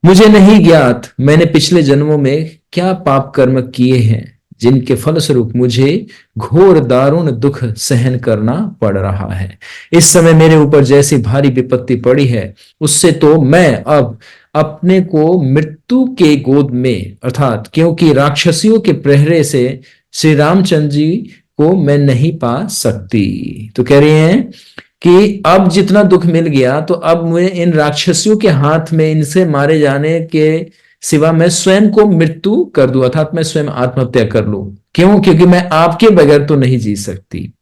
मुझे नहीं ज्ञात मैंने पिछले जन्मों में क्या पाप कर्म किए हैं जिनके फलस्वरूप मुझे घोर दारुण दुख सहन करना पड़ रहा है। इस समय मेरे ऊपर जैसी भारी विपत्ति पड़ी है उससे तो मैं अब अपने को मृत्यु के गोद में, अर्थात क्योंकि राक्षसियों के प्रहरे से श्री रामचंद्र जी को मैं नहीं पा सकती। तो कह रही हैं कि अब जितना दुख मिल गया तो अब मैं इन राक्षसियों के हाथ में इनसे मारे जाने के सिवा मैं स्वयं को मृत्यु कर दूं, अर्थात मैं स्वयं आत्महत्या कर लूं। क्यों? क्योंकि मैं आपके बगैर तो नहीं जी सकती।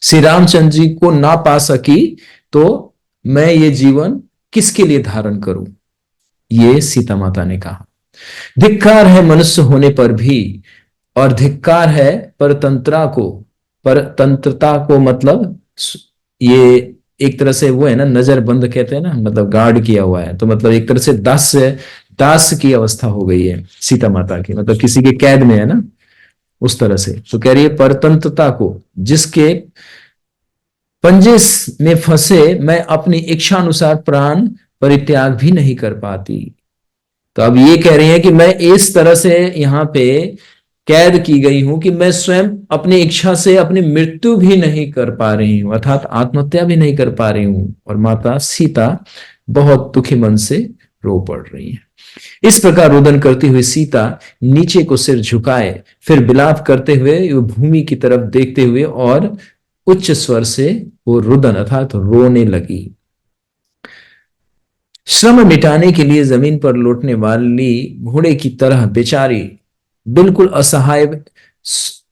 श्री रामचंद्र जी को ना पा सकी तो मैं ये जीवन किसके लिए धारण करूं? ये सीता माता ने कहा। धिक्कार है मनुष्य होने पर भी, और धिक्कार है परतंत्रा को। परतंत्रता को मतलब ये एक तरह से वो है ना, नजर बंद कहते हैं ना, मतलब गार्ड किया हुआ है। तो मतलब एक तरह से दास की अवस्था हो गई है सीता माता की, मतलब किसी के कैद में है ना, उस तरह से। तो कह रही है परतंत्रता को, जिसके पंजे में फंसे मैं अपनी इच्छा अनुसार प्राण परित्याग भी नहीं कर पाती। तो अब ये कह रही है कि मैं इस तरह से यहाँ पे कैद की गई हूं कि मैं स्वयं अपनी इच्छा से अपनी मृत्यु भी नहीं कर पा रही हूं, अर्थात आत्महत्या भी नहीं कर पा रही हूं। और माता सीता बहुत दुखी मन से रो पड़ रही है। इस प्रकार रुदन करती हुई सीता नीचे को सिर झुकाए फिर विलाप करते हुए भूमि की तरफ देखते हुए और उच्च स्वर से वो रुदन अर्थात रोने लगी। श्रम मिटाने के लिए जमीन पर लौटने वाली घोड़े की तरह बेचारी, बिल्कुल असहाय,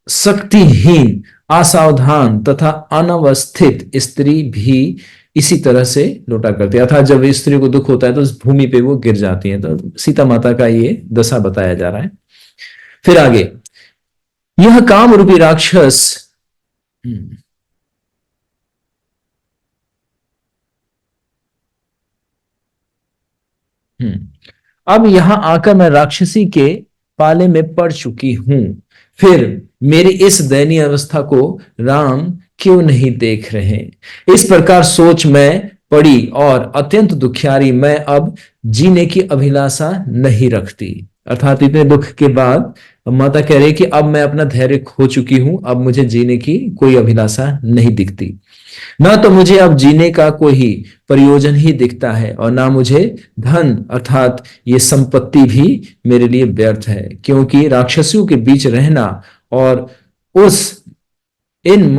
शक्तिहीन, असावधान तथा अनवस्थित स्त्री भी इसी तरह से लोटा करती है, अर्थात जब स्त्री को दुख होता है तो उस भूमि पे वो गिर जाती है। तो सीता माता का ये दशा बताया जा रहा है। फिर आगे, यह काम रूपी राक्षस हम्म, अब यहां आकर मैं राक्षसी के पाले में पड़ चुकी हूं, फिर मेरी इस दयनीय अवस्था को राम क्यों नहीं देख रहे। इस प्रकार सोच में पड़ी और अत्यंत दुखियारी मैं अब जीने की अभिलाषा नहीं रखती। अर्थात इतने दुख के बाद माता कह रही कि अब मैं अपना धैर्य खो चुकी हूं, अब मुझे जीने की कोई अभिलाषा नहीं दिखती। ना तो मुझे अब जीने का कोई प्रयोजन ही दिखता है और ना मुझे धन अर्थात ये संपत्ति भी मेरे लिए व्यर्थ है, क्योंकि राक्षसियों के बीच रहना और उस इन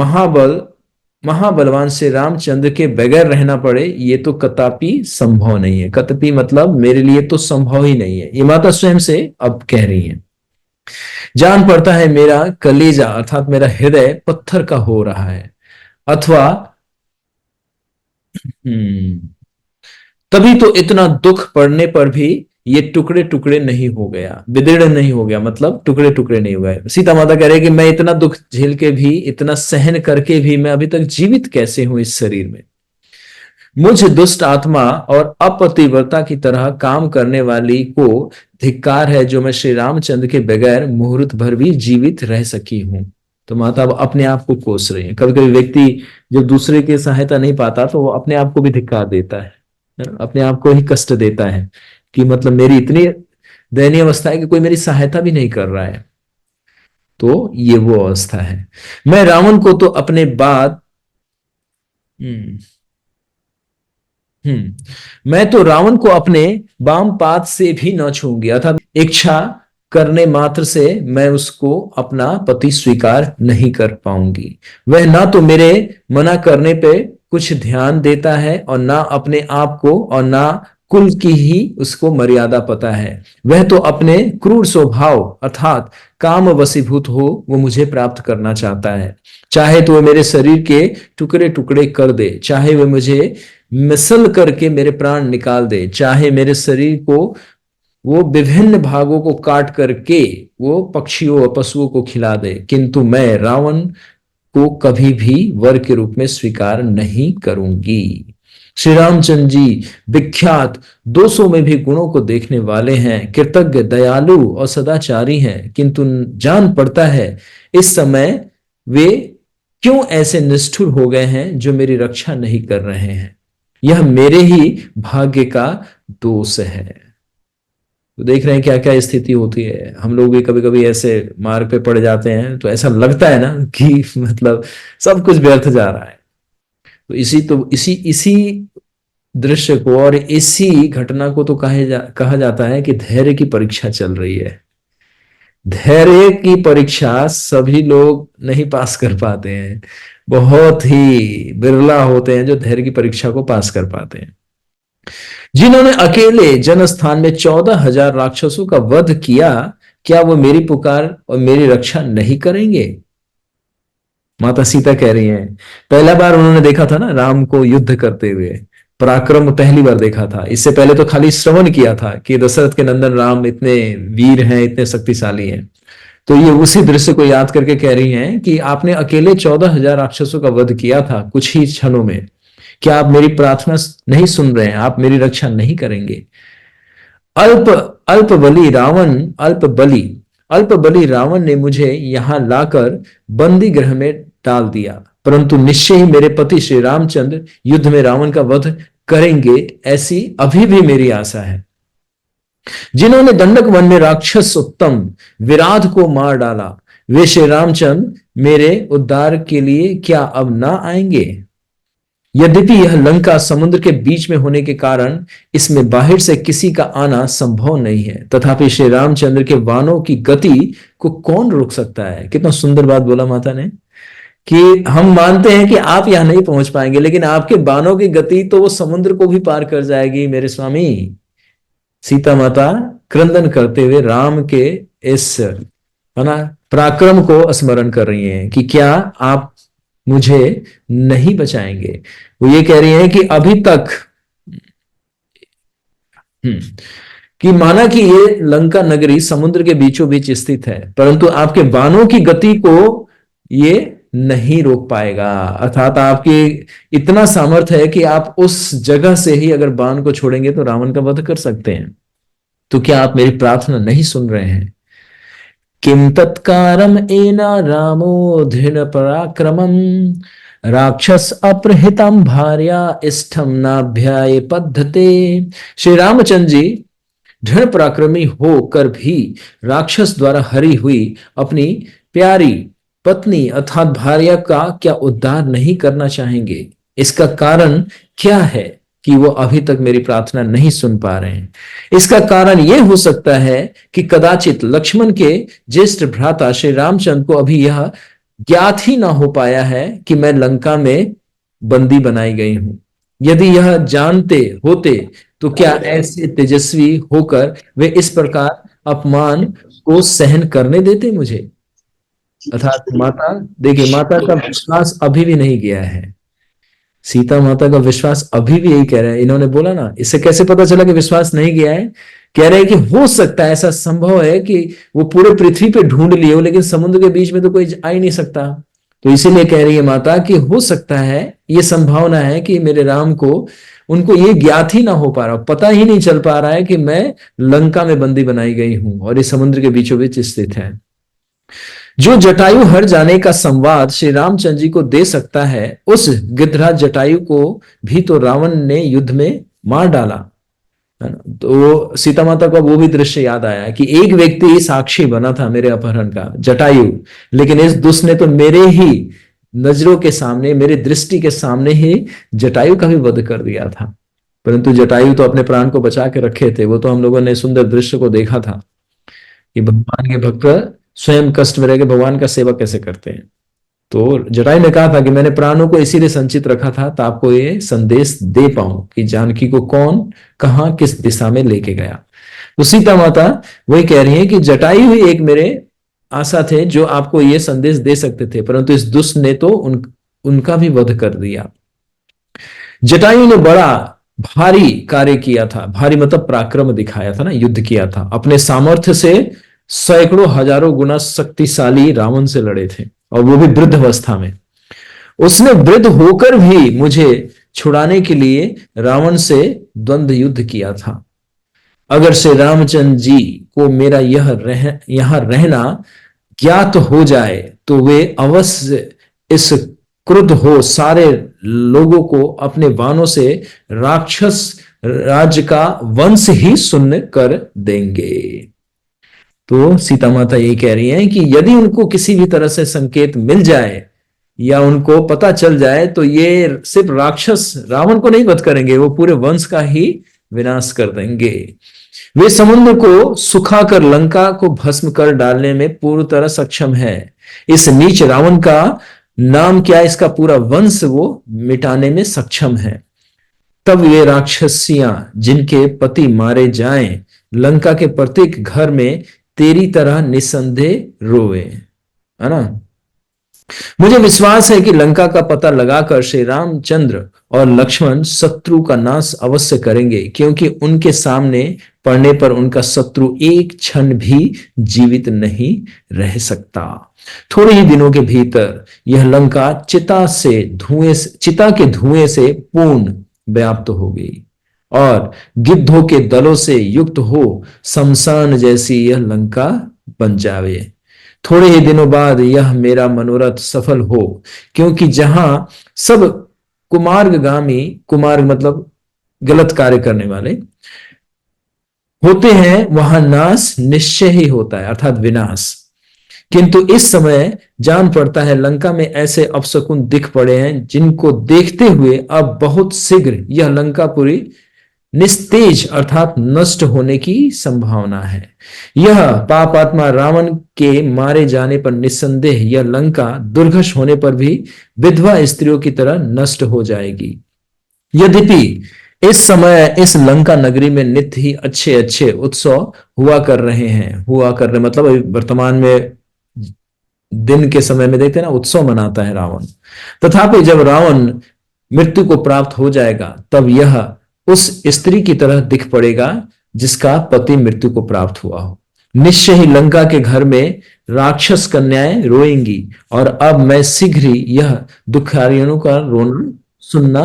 महाबलवान से रामचंद्र के बगैर रहना पड़े, ये तो कदापि संभव नहीं है। कदापि मतलब मेरे लिए तो संभव ही नहीं है, ये माता स्वयं से अब कह रही है। जान पड़ता है मेरा कलेजा अर्थात मेरा हृदय पत्थर का हो रहा है, अथवा हम्म तभी तो इतना दुख पड़ने पर भी ये टुकड़े टुकड़े नहीं हो गया, विदीर्ण नहीं हो गया, मतलब टुकड़े टुकड़े नहीं हो गए। सीता माता कह रहे कि मैं इतना दुख झेल के भी, इतना सहन करके भी मैं अभी तक जीवित कैसे हूं इस शरीर में। मुझ दुष्ट आत्मा और अपतिव्रता की तरह काम करने वाली को धिक्कार है, जो मैं श्री रामचंद्र के बगैर मुहूर्त भर भी जीवित रह सकी हूं। तो माता अब अपने आप को कोस रही है। कभी कभी व्यक्ति जब दूसरे की सहायता नहीं पाता तो वो अपने आप को भी धिक्कार देता है, अपने आप को ही कष्ट देता है कि मतलब मेरी इतनी दयनीय अवस्था है कि कोई मेरी सहायता भी नहीं कर रहा है। तो ये वो अवस्था है। मैं रावण को तो अपने बाद हम्म मैं तो रावण को अपने वाम पाद से भी न छूंगी, अर्थात इच्छा करने मात्र से मैं उसको अपना पति स्वीकार नहीं कर पाऊंगी। वह ना तो मेरे मना करने पे कुछ ध्यान देता है और ना अपने आप को और ना कुल की ही उसको मर्यादा पता है। वह तो अपने क्रूर स्वभाव अर्थात काम वशीभूत हो वो मुझे प्राप्त करना चाहता है। चाहे तो वह मेरे शरीर के टुकड़े टुकड़े कर दे, चाहे वह मुझे मिसल करके मेरे प्राण निकाल दे, चाहे मेरे शरीर को वो विभिन्न भागों को काट करके वो पक्षियों और पशुओं को खिला दे, किंतु मैं रावण को कभी भी वर के रूप में स्वीकार नहीं करूंगी। श्री रामचंद्र जी विख्यात 200 में भी गुणों को देखने वाले हैं, कृतज्ञ, दयालु और सदाचारी हैं, किंतु जान पड़ता है इस समय वे क्यों ऐसे निष्ठुर हो गए हैं जो मेरी रक्षा नहीं कर रहे हैं। यह मेरे ही भाग्य का दोष है। तो देख रहे हैं क्या क्या स्थिति होती है। हम लोग भी कभी कभी ऐसे मार्ग पे पड़ जाते हैं तो ऐसा लगता है ना कि मतलब सब कुछ व्यर्थ जा रहा है। तो इसी दृश्य को और इसी घटना को तो कहा जाता है कि धैर्य की परीक्षा चल रही है। धैर्य की परीक्षा सभी लोग नहीं पास कर पाते हैं, बहुत ही बिरला होते हैं जो धैर्य की परीक्षा को पास कर पाते हैं। जिन्होंने अकेले जनस्थान में 14,000 राक्षसों का वध किया, क्या वो मेरी पुकार और मेरी रक्षा नहीं करेंगे। माता सीता कह रही हैं, पहला बार उन्होंने देखा था ना राम को युद्ध करते हुए, पराक्रम पहली बार देखा था। इससे पहले तो खाली श्रवण किया था कि दशरथ के नंदन राम इतने वीर हैं, इतने शक्तिशाली हैं। तो ये उसी दृश्य को याद करके कह रही हैं कि आपने अकेले 14,000 राक्षसों का वध किया था कुछ ही क्षणों में, क्या आप मेरी प्रार्थना नहीं सुन रहे हैं, आप मेरी रक्षा नहीं करेंगे। अल्प अल्प बलि रावण ने मुझे यहां लाकर बंदी गृह में डाल दिया, परंतु निश्चय ही मेरे पति श्री रामचंद्र युद्ध में रावण का वध करेंगे, ऐसी अभी भी मेरी आशा है। जिन्होंने दंडक वन में राक्षस उत्तम विराध को मार डाला, वे श्री रामचंद्र मेरे उद्धार के लिए क्या अब ना आएंगे। यद्यपि यह लंका समुद्र के बीच में होने के कारण इसमें बाहर से किसी का आना संभव नहीं है, तथापि श्री रामचंद्र के वानों की गति को कौन रोक सकता है। कितना सुंदर बात बोला माता ने कि हम मानते हैं कि आप यहां नहीं पहुंच पाएंगे, लेकिन आपके बाणों की गति तो वो समुद्र को भी पार कर जाएगी मेरे स्वामी। सीता माता क्रंदन करते हुए राम के इस है ना पराक्रम को स्मरण कर रही हैं कि क्या आप मुझे नहीं बचाएंगे। वो ये कह रही है कि अभी तक हम्म, कि माना कि ये लंका नगरी समुद्र के बीचों बीच स्थित है, परंतु आपके बाणों की गति को ये नहीं रोक पाएगा। अर्थात आपकी इतना सामर्थ्य है कि आप उस जगह से ही अगर बाण को छोड़ेंगे तो रावण का वध कर सकते हैं। तो क्या आप मेरी प्रार्थना नहीं सुन रहे हैं? किम तत्कारम एना रामो दृढ़ पराक्रमम राक्षस अप्रहितम भार्या इष्टम नाभ्याय पद्धते। श्री रामचंद्र जी दृढ़ पराक्रमी होकर भी राक्षस द्वारा हरी हुई अपनी प्यारी पत्नी अर्थात भार्या का क्या उद्धार नहीं करना चाहेंगे? इसका कारण क्या है कि वो अभी तक मेरी प्रार्थना नहीं सुन पा रहे हैं? इसका कारण यह हो सकता है कि कदाचित लक्ष्मण के ज्येष्ठ भ्राता श्री रामचंद्र को अभी यह ज्ञात ही ना हो पाया है कि मैं लंका में बंदी बनाई गई हूं। यदि यह जानते होते तो क्या ऐसे तेजस्वी होकर वे इस प्रकार अपमान को सहन करने देते मुझे? अर्थात माता, देखिए माता का विश्वास अभी भी नहीं गया है। सीता माता का विश्वास अभी भी यही कह रहे हैं। इन्होंने बोला ना, इससे कैसे पता चला कि विश्वास नहीं गया है? कह रहे हैं कि हो सकता है, ऐसा संभव है कि वो पूरे पृथ्वी पे ढूंढ लिए हो लेकिन समुद्र के बीच में तो कोई आ ही नहीं सकता। तो इसीलिए कह रही है माता कि हो सकता है, ये संभावना है कि मेरे राम को, उनको ये ज्ञात ही ना हो पा रहा, पता ही नहीं चल पा रहा है कि मैं लंका में बंदी बनाई गई हूं और इस समुद्र के बीचों बीच स्थित है। जो जटायु हर जाने का संवाद श्री रामचंद्र जी को दे सकता है, उस गिद्धराज जटायु को भी तो रावण ने युद्ध में मार डाला, है ना? तो सीता माता को वो भी दृश्य याद आया कि एक व्यक्ति साक्षी बना था मेरे अपहरण का, जटायु, लेकिन इस दुष्ट ने तो मेरे ही नजरों के सामने, मेरे दृष्टि के सामने ही जटायु का भी वध कर दिया था। परंतु जटायु तो अपने प्राण को बचा के रखे थे। वो तो हम लोगों ने सुंदर दृश्य को देखा था कि भगवान के भक्त स्वयं कष्ट में रह के भगवान का सेवा कैसे करते हैं। तो जटायु ने कहा था कि मैंने प्राणों को इसीलिए संचित रखा था तो आपको ये संदेश दे पाऊं कि जानकी को कौन कहां किस दिशा में लेके गया। तो सीता माता वही कह रही है कि जटायु ही एक मेरे आशा थे जो आपको ये संदेश दे सकते थे, परंतु इस दुष्ट ने तो उनका भी वध कर दिया। जटायु ने बड़ा भारी कार्य किया था, भारी मतलब पराक्रम दिखाया था ना, युद्ध किया था, अपने सामर्थ्य से सैकड़ों हजारों गुना शक्तिशाली रावण से लड़े थे और वो भी वृद्ध अवस्था में। उसने वृद्ध होकर भी मुझे छुड़ाने के लिए रावण से द्वंद्व युद्ध किया था। अगर श्री रामचंद्र जी को मेरा यहां रहना ज्ञात हो जाए तो वे अवश्य इस क्रुद्ध हो सारे लोगों को अपने बाणों से राक्षस राज्य का वंश ही सुन्न कर देंगे। तो सीता माता यही कह रही हैं कि यदि उनको किसी भी तरह से संकेत मिल जाए या उनको पता चल जाए तो ये सिर्फ राक्षस रावण को नहीं वध करेंगे, वो पूरे वंश का ही विनाश कर देंगे। वे समुद्र को सुखाकर लंका को भस्म कर डालने में पूरी तरह सक्षम है। इस नीच रावण का नाम क्या, इसका पूरा वंश वो मिटाने में सक्षम है। तब ये राक्षसियां जिनके पति मारे जाएं, लंका के प्रत्येक घर में तेरी तरह निसंदेह रोए, है ना। मुझे विश्वास है कि लंका का पता लगाकर श्री रामचंद्र और लक्ष्मण शत्रु का नाश अवश्य करेंगे, क्योंकि उनके सामने पड़ने पर उनका शत्रु एक क्षण भी जीवित नहीं रह सकता। थोड़े ही दिनों के भीतर यह लंका चिता के धुएं से पूर्ण व्याप्त होगी और गिद्धों के दलों से युक्त हो शमशान जैसी यह लंका बन जावे। थोड़े ही दिनों बाद यह मेरा मनोरथ सफल हो, क्योंकि जहां सब कुमार्गामी, कुमार्ग मतलब गलत कार्य करने वाले होते हैं, वहां नाश निश्चय ही होता है, अर्थात विनाश। किंतु इस समय जान पड़ता है लंका में ऐसे अपशकुन दिख पड़े हैं जिनको देखते हुए अब बहुत शीघ्र यह लंका पूरी निस्तेज अर्थात नष्ट होने की संभावना है। यह पापात्मा रावण के मारे जाने पर निस्संदेह यह लंका दुर्घर्ष होने पर भी विधवा स्त्रियों की तरह नष्ट हो जाएगी। यद्यपि इस समय इस लंका नगरी में नित्य ही अच्छे अच्छे उत्सव हुआ कर रहे मतलब वर्तमान में दिन के समय में देखते हैं ना, उत्सव मनाता है रावण। तथापि जब रावण मृत्यु को प्राप्त हो जाएगा तब यह उस स्त्री की तरह दिख पड़ेगा जिसका पति मृत्यु को प्राप्त हुआ हो। निश्चय ही लंका के घर में राक्षस कन्याएं रोएंगी और अब मैं शीघ्र ही यह दुखारियों का रोना सुनना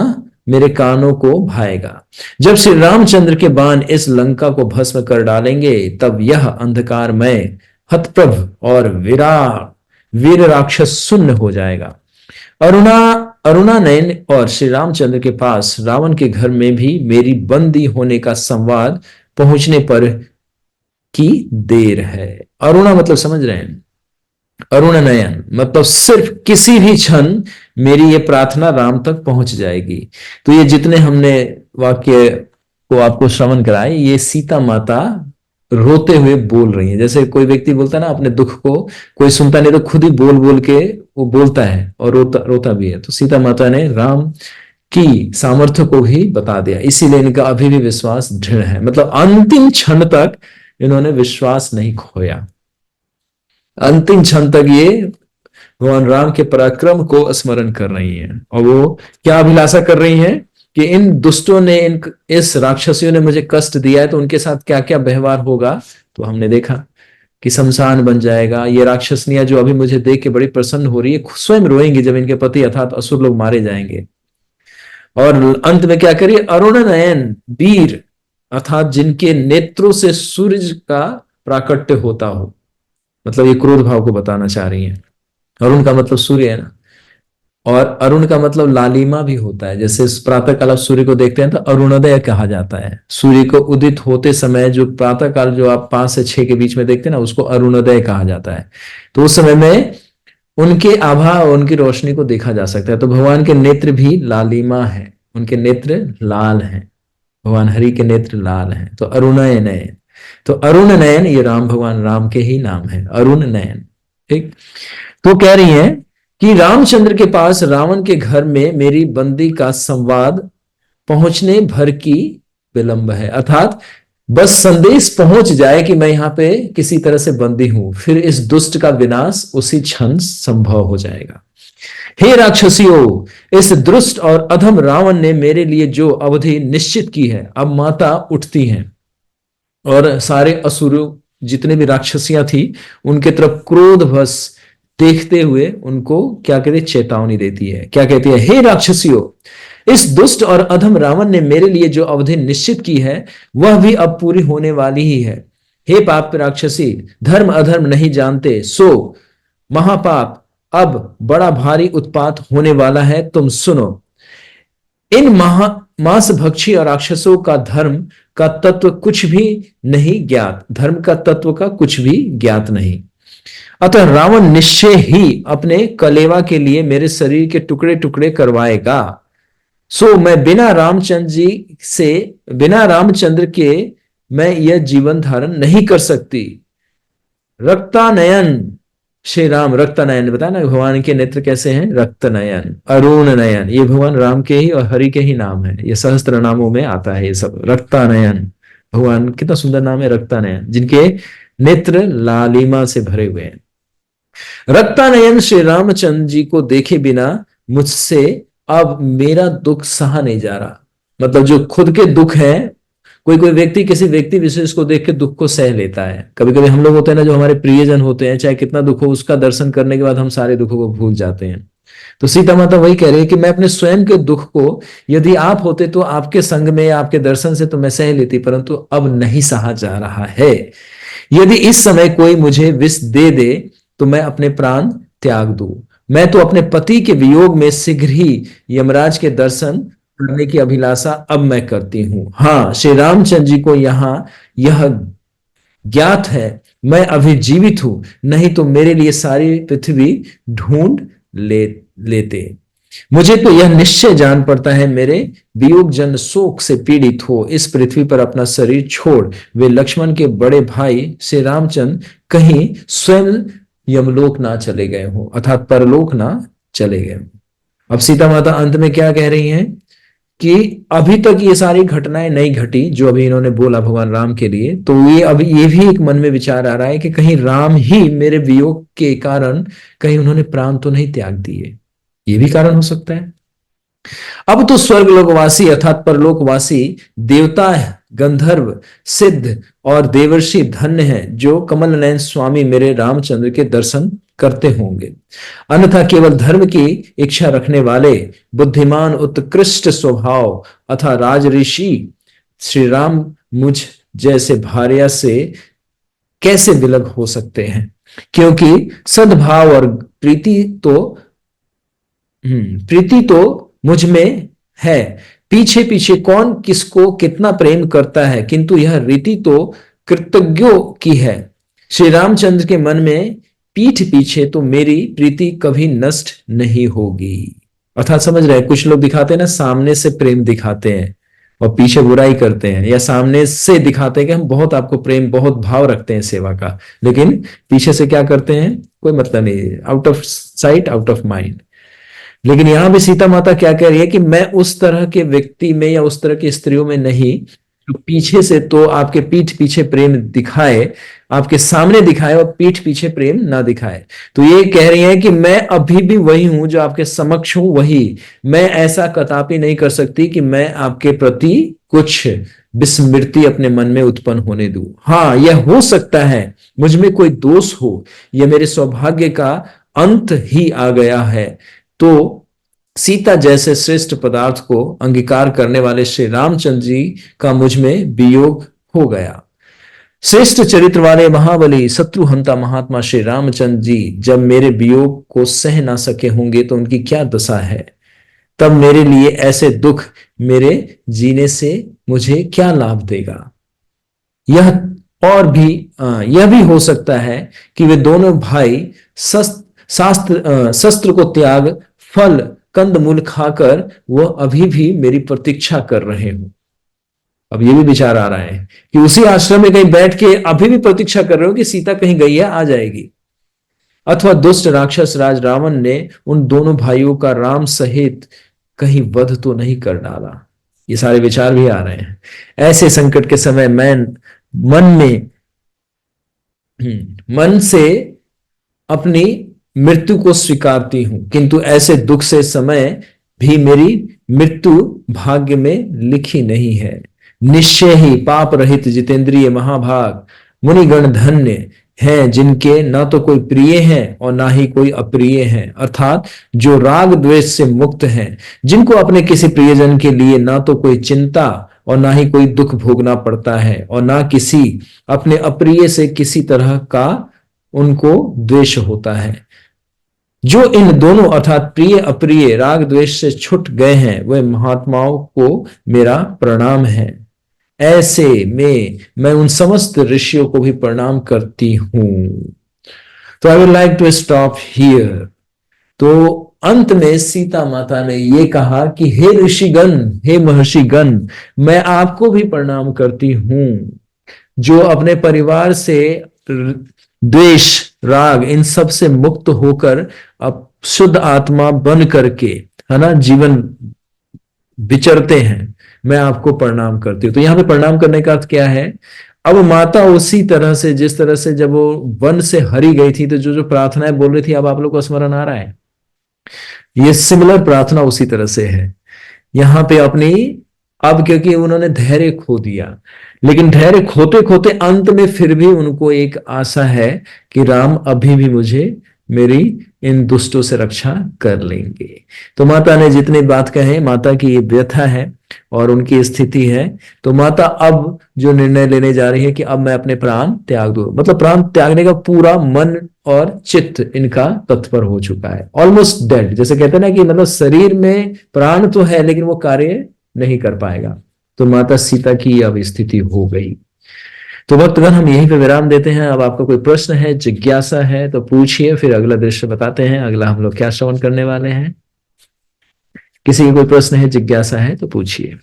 मेरे कानों को भाएगा। जब श्री रामचंद्र के बाण इस लंका को भस्म कर डालेंगे तब यह अंधकारमय हतप्रभ और वीर राक्षस शून्य हो जाएगा। अरुणा अरुणा नयन और श्री रामचंद्र के पास रावण के घर में भी मेरी बंदी होने का संवाद पहुंचने पर की देर है। अरुणा मतलब समझ रहे हैं, अरुण नयन मतलब सिर्फ किसी भी क्षण मेरी ये प्रार्थना राम तक पहुंच जाएगी। तो ये जितने हमने वाक्य को आपको श्रवण कराए, ये सीता माता रोते हुए बोल रही है। जैसे कोई व्यक्ति बोलता है ना अपने दुख को, कोई सुनता नहीं तो खुद ही बोल बोल के वो बोलता है और रोता भी है। तो सीता माता ने राम की सामर्थ्य को भी बता दिया, इसीलिए इनका अभी भी विश्वास दृढ़ है। मतलब अंतिम क्षण तक इन्होंने विश्वास नहीं खोया। अंतिम क्षण तक ये भगवान राम के पराक्रम को स्मरण कर रही हैं। और वो क्या अभिलाषा कर रही हैं कि इन दुष्टों ने, इस राक्षसियों ने मुझे कष्ट दिया है तो उनके साथ क्या क्या व्यवहार होगा। तो हमने देखा कि शमशान बन जाएगा। ये राक्षसनियां जो अभी मुझे देख के बड़ी प्रसन्न हो रही है, स्वयं रोएंगी जब इनके पति अर्थात असुर लोग मारे जाएंगे। और अंत में क्या करिए, अरुण नयन वीर अर्थात जिनके नेत्रों से सूरज का प्राकट्य होता हो, मतलब ये क्रोध भाव को बताना चाह रही हैं। अरुण का मतलब सूर्य है ना, और अरुण का मतलब लालिमा भी होता है। जैसे प्रातः काल आप सूर्य को देखते हैं तो अरुणोदय कहा जाता है। सूर्य को उदित होते समय जो प्रातः काल जो आप 5 से 6 के बीच में देखते हैं ना, उसको अरुणोदय कहा जाता है। तो उस समय में उनके आभा और उनकी रोशनी को देखा जा सकता है। तो भगवान के नेत्र भी लालिमा है, उनके नेत्र लाल हैं, भगवान हरि के नेत्र लाल हैं। तो अरुणय नयन, तो अरुण नयन ये राम, भगवान राम के ही नाम है, अरुण नयन। ठीक, तो कह रही हैं कि रामचंद्र के पास रावण के घर में मेरी बंदी का संवाद पहुंचने भर की विलंब है, अर्थात बस संदेश पहुंच जाए कि मैं यहां पे किसी तरह से बंदी हूं, फिर इस दुष्ट का विनाश उसी क्षण संभव हो जाएगा। हे राक्षसियों, इस दुष्ट और अधम रावण ने मेरे लिए जो अवधि निश्चित की है। अब माता उठती हैं और सारे असुर जितने भी राक्षसियां थी उनके तरफ क्रोधवश देखते हुए उनको क्या कहते, चेतावनी देती है। क्या कहती है, हे राक्षसियों, इस दुष्ट और अधम रावण ने मेरे लिए जो अवधि निश्चित की है वह भी अब पूरी होने वाली ही है। हे पाप राक्षसी, धर्म अधर्म नहीं जानते, सो महापाप अब बड़ा भारी उत्पात होने वाला है। तुम सुनो, इन मांस भक्षी और राक्षसों का धर्म का तत्व कुछ भी नहीं ज्ञात, धर्म का तत्व का कुछ भी ज्ञात नहीं। अतः रावण निश्चय ही अपने कलेवा के लिए मेरे शरीर के टुकड़े टुकड़े करवाएगा। सो मैं बिना रामचंद्र के मैं यह जीवन धारण नहीं कर सकती। रक्तानयन, श्री राम रक्तानयन, बताया ना भगवान के नेत्र कैसे हैं, रक्तनयन, अरुण नयन, ये भगवान राम के ही और हरि के ही नाम है। ये सहस्त्र नामों में आता है ये सब। रक्तानयन, भगवान कितना सुंदर नाम है रक्तानयन, जिनके नेत्र लालिमा से भरे हुए हैं। रक्तानयन श्री रामचंद्र जी को देखे बिना मुझसे अब मेरा दुख सहा नहीं जा रहा। मतलब जो खुद के दुख है, कोई कोई व्यक्ति किसी व्यक्ति विशेष को देख के दुख को सह लेता है। कभी कभी हम लोग होते हैं ना, जो हमारे प्रियजन होते हैं, चाहे कितना दुख हो, उसका दर्शन करने के बाद हम सारे दुखों को भूल जाते हैं। तो सीता माता वही कह रही है कि मैं अपने स्वयं के दुख को, यदि आप होते तो आपके संग में, आपके दर्शन से तो मैं सह लेती, परंतु अब नहीं सहा जा रहा है। यदि इस समय कोई मुझे विष दे दे तो मैं अपने प्राण त्याग दूं। मैं तो अपने पति के वियोग में शीघ्र ही यमराज के दर्शन करने की अभिलाषा अब मैं करती हूं। हाँ, श्री रामचंद्र जी को यहां यह ज्ञात है मैं अभी जीवित हूं, नहीं तो मेरे लिए सारी पृथ्वी ढूंढ लेते। मुझे तो यह निश्चय जान पड़ता है, मेरे वियोग जन शोक से पीड़ित हो इस पृथ्वी पर अपना शरीर छोड़ वे लक्ष्मण के बड़े भाई श्री रामचंद्र कहीं स्वयं यमलोक ना चले गए हो, अर्थात परलोक ना चले गए हो। अब सीता माता अंत में क्या कह रही हैं कि अभी तक ये सारी घटनाएं नहीं घटी जो अभी इन्होंने बोला भगवान राम के लिए, तो ये अभी ये भी एक मन में विचार आ रहा है कि कहीं राम ही मेरे वियोग के कारण कहीं उन्होंने प्राण तो नहीं त्याग दिए, ये भी कारण हो सकता है। अब तो स्वर्ग लोकवासी अर्थात परलोकवासी देवता, गंधर्व, सिद्ध और देवर्षि धन्य हैं जो कमल नयन स्वामी मेरे रामचंद्र के दर्शन करते होंगे। अन्यथा केवल धर्म की इच्छा रखने वाले बुद्धिमान उत्कृष्ट स्वभाव अथा राजऋषि श्री राम मुझ जैसे भार्या से कैसे विलग हो सकते हैं, क्योंकि सद्भाव और प्रीति तो मुझ में है। पीछे पीछे कौन किसको कितना प्रेम करता है, किंतु यह रीति तो कृतज्ञों की है। श्री रामचंद्र के मन में पीठ पीछे तो मेरी प्रीति कभी नष्ट नहीं होगी। अर्थात समझ रहे हैं, कुछ लोग दिखाते हैं ना, सामने से प्रेम दिखाते हैं और पीछे बुराई करते हैं, या सामने से दिखाते हैं कि हम बहुत आपको प्रेम, बहुत भाव रखते हैं सेवा का, लेकिन पीछे से क्या करते हैं कोई मतलब नहीं, out of sight out of mind. लेकिन यहां भी सीता माता क्या कह रही है कि मैं उस तरह के व्यक्ति में या उस तरह की स्त्रियों में नहीं जो पीछे से तो आपके पीठ पीछे प्रेम दिखाए, आपके सामने दिखाए और पीठ पीछे प्रेम ना दिखाए। तो ये कह रही है कि मैं अभी भी वही हूं जो आपके समक्ष हूं, वही मैं ऐसा कदापि नहीं कर सकती कि मैं आपके प्रति कुछ विस्मृति अपने मन में उत्पन्न होने दूं। हाँ, यह हो सकता है मुझ में कोई दोष हो, यह मेरे सौभाग्य का अंत ही आ गया है। तो सीता जैसे श्रेष्ठ पदार्थ को अंगीकार करने वाले श्री रामचंद्र जी का मुझ में वियोग हो गया। श्रेष्ठ चरित्र वाले महाबली शत्रुहंता महात्मा श्री रामचंद्र जी जब मेरे वियोग को सह ना सके होंगे तो उनकी क्या दशा है। तब मेरे लिए ऐसे दुख मेरे जीने से मुझे क्या लाभ देगा। यह और भी यह भी हो सकता है कि वे दोनों भाई शस्त्र को त्याग फल कंद मूल खाकर वह अभी भी मेरी प्रतीक्षा कर रहे हो। अब ये भी विचार आ रहा है कि उसी आश्रम में कहीं बैठ के अभी भी प्रतीक्षा कर रहे हो कि सीता कहीं गई है, आ जाएगी। अथवा दुष्ट राक्षस राज रावण ने उन दोनों भाइयों का राम सहित कहीं वध तो नहीं कर डाला। ये सारे विचार भी आ रहे हैं। ऐसे संकट के समय मैं मन से अपनी मृत्यु को स्वीकारती हूं, किंतु ऐसे दुख से समय भी मेरी मृत्यु भाग्य में लिखी नहीं है। निश्चय ही पाप रहित जितेंद्रिय महाभाग मुनिगण धन्य हैं जिनके ना तो कोई प्रिय हैं और ना ही कोई अप्रिय हैं, अर्थात जो राग द्वेष से मुक्त हैं, जिनको अपने किसी प्रियजन के लिए ना तो कोई चिंता और ना ही कोई दुख भोगना पड़ता है और ना किसी अपने अप्रिय से किसी तरह का उनको द्वेष होता है। जो इन दोनों अर्थात प्रिय अप्रिय राग द्वेष से छूट गए हैं वह महात्माओं को मेरा प्रणाम है। ऐसे में मैं उन समस्त ऋषियों को भी प्रणाम करती हूं। तो I would like to stop here. तो अंत में सीता माता ने ये कहा कि हे ऋषिगण, हे महर्षिगण, मैं आपको भी प्रणाम करती हूं जो अपने परिवार से द्वेष राग इन सब से मुक्त होकर अब शुद्ध आत्मा बन करके, है ना, जीवन विचरते हैं। मैं आपको प्रणाम करती हूँ। तो यहां पे प्रणाम करने का अर्थ क्या है। अब माता उसी तरह से जिस तरह से जब वो वन से हरी गई थी तो जो जो प्रार्थनाएं बोल रही थी, अब आप लोग को स्मरण आ रहा है। ये सिमिलर प्रार्थना उसी तरह से है यहां पे अपनी। अब क्योंकि उन्होंने धैर्य खो दिया, लेकिन धैर्य खोते खोते अंत में फिर भी उनको एक आशा है कि राम अभी भी मुझे मेरी इन दुष्टों से रक्षा कर लेंगे। तो माता ने जितनी बात कहे, माता की ये व्यथा है और उनकी स्थिति है। तो माता अब जो निर्णय लेने जा रही है कि अब मैं अपने प्राण त्याग दूं, मतलब प्राण त्यागने का पूरा मन और चित्त इनका तत्पर हो चुका है, ऑलमोस्ट डेड। जैसे कहते हैं ना कि मतलब शरीर में प्राण तो है लेकिन वो कार्य नहीं कर पाएगा। तो माता सीता की अब स्थिति हो गई। तो भक्तगण हम यहीं पे विराम देते हैं। अब आपका कोई प्रश्न है, जिज्ञासा है तो पूछिए, फिर अगला दृश्य बताते हैं, अगला हम लोग क्या श्रवण करने वाले हैं। किसी की कोई प्रश्न है, जिज्ञासा है तो पूछिए।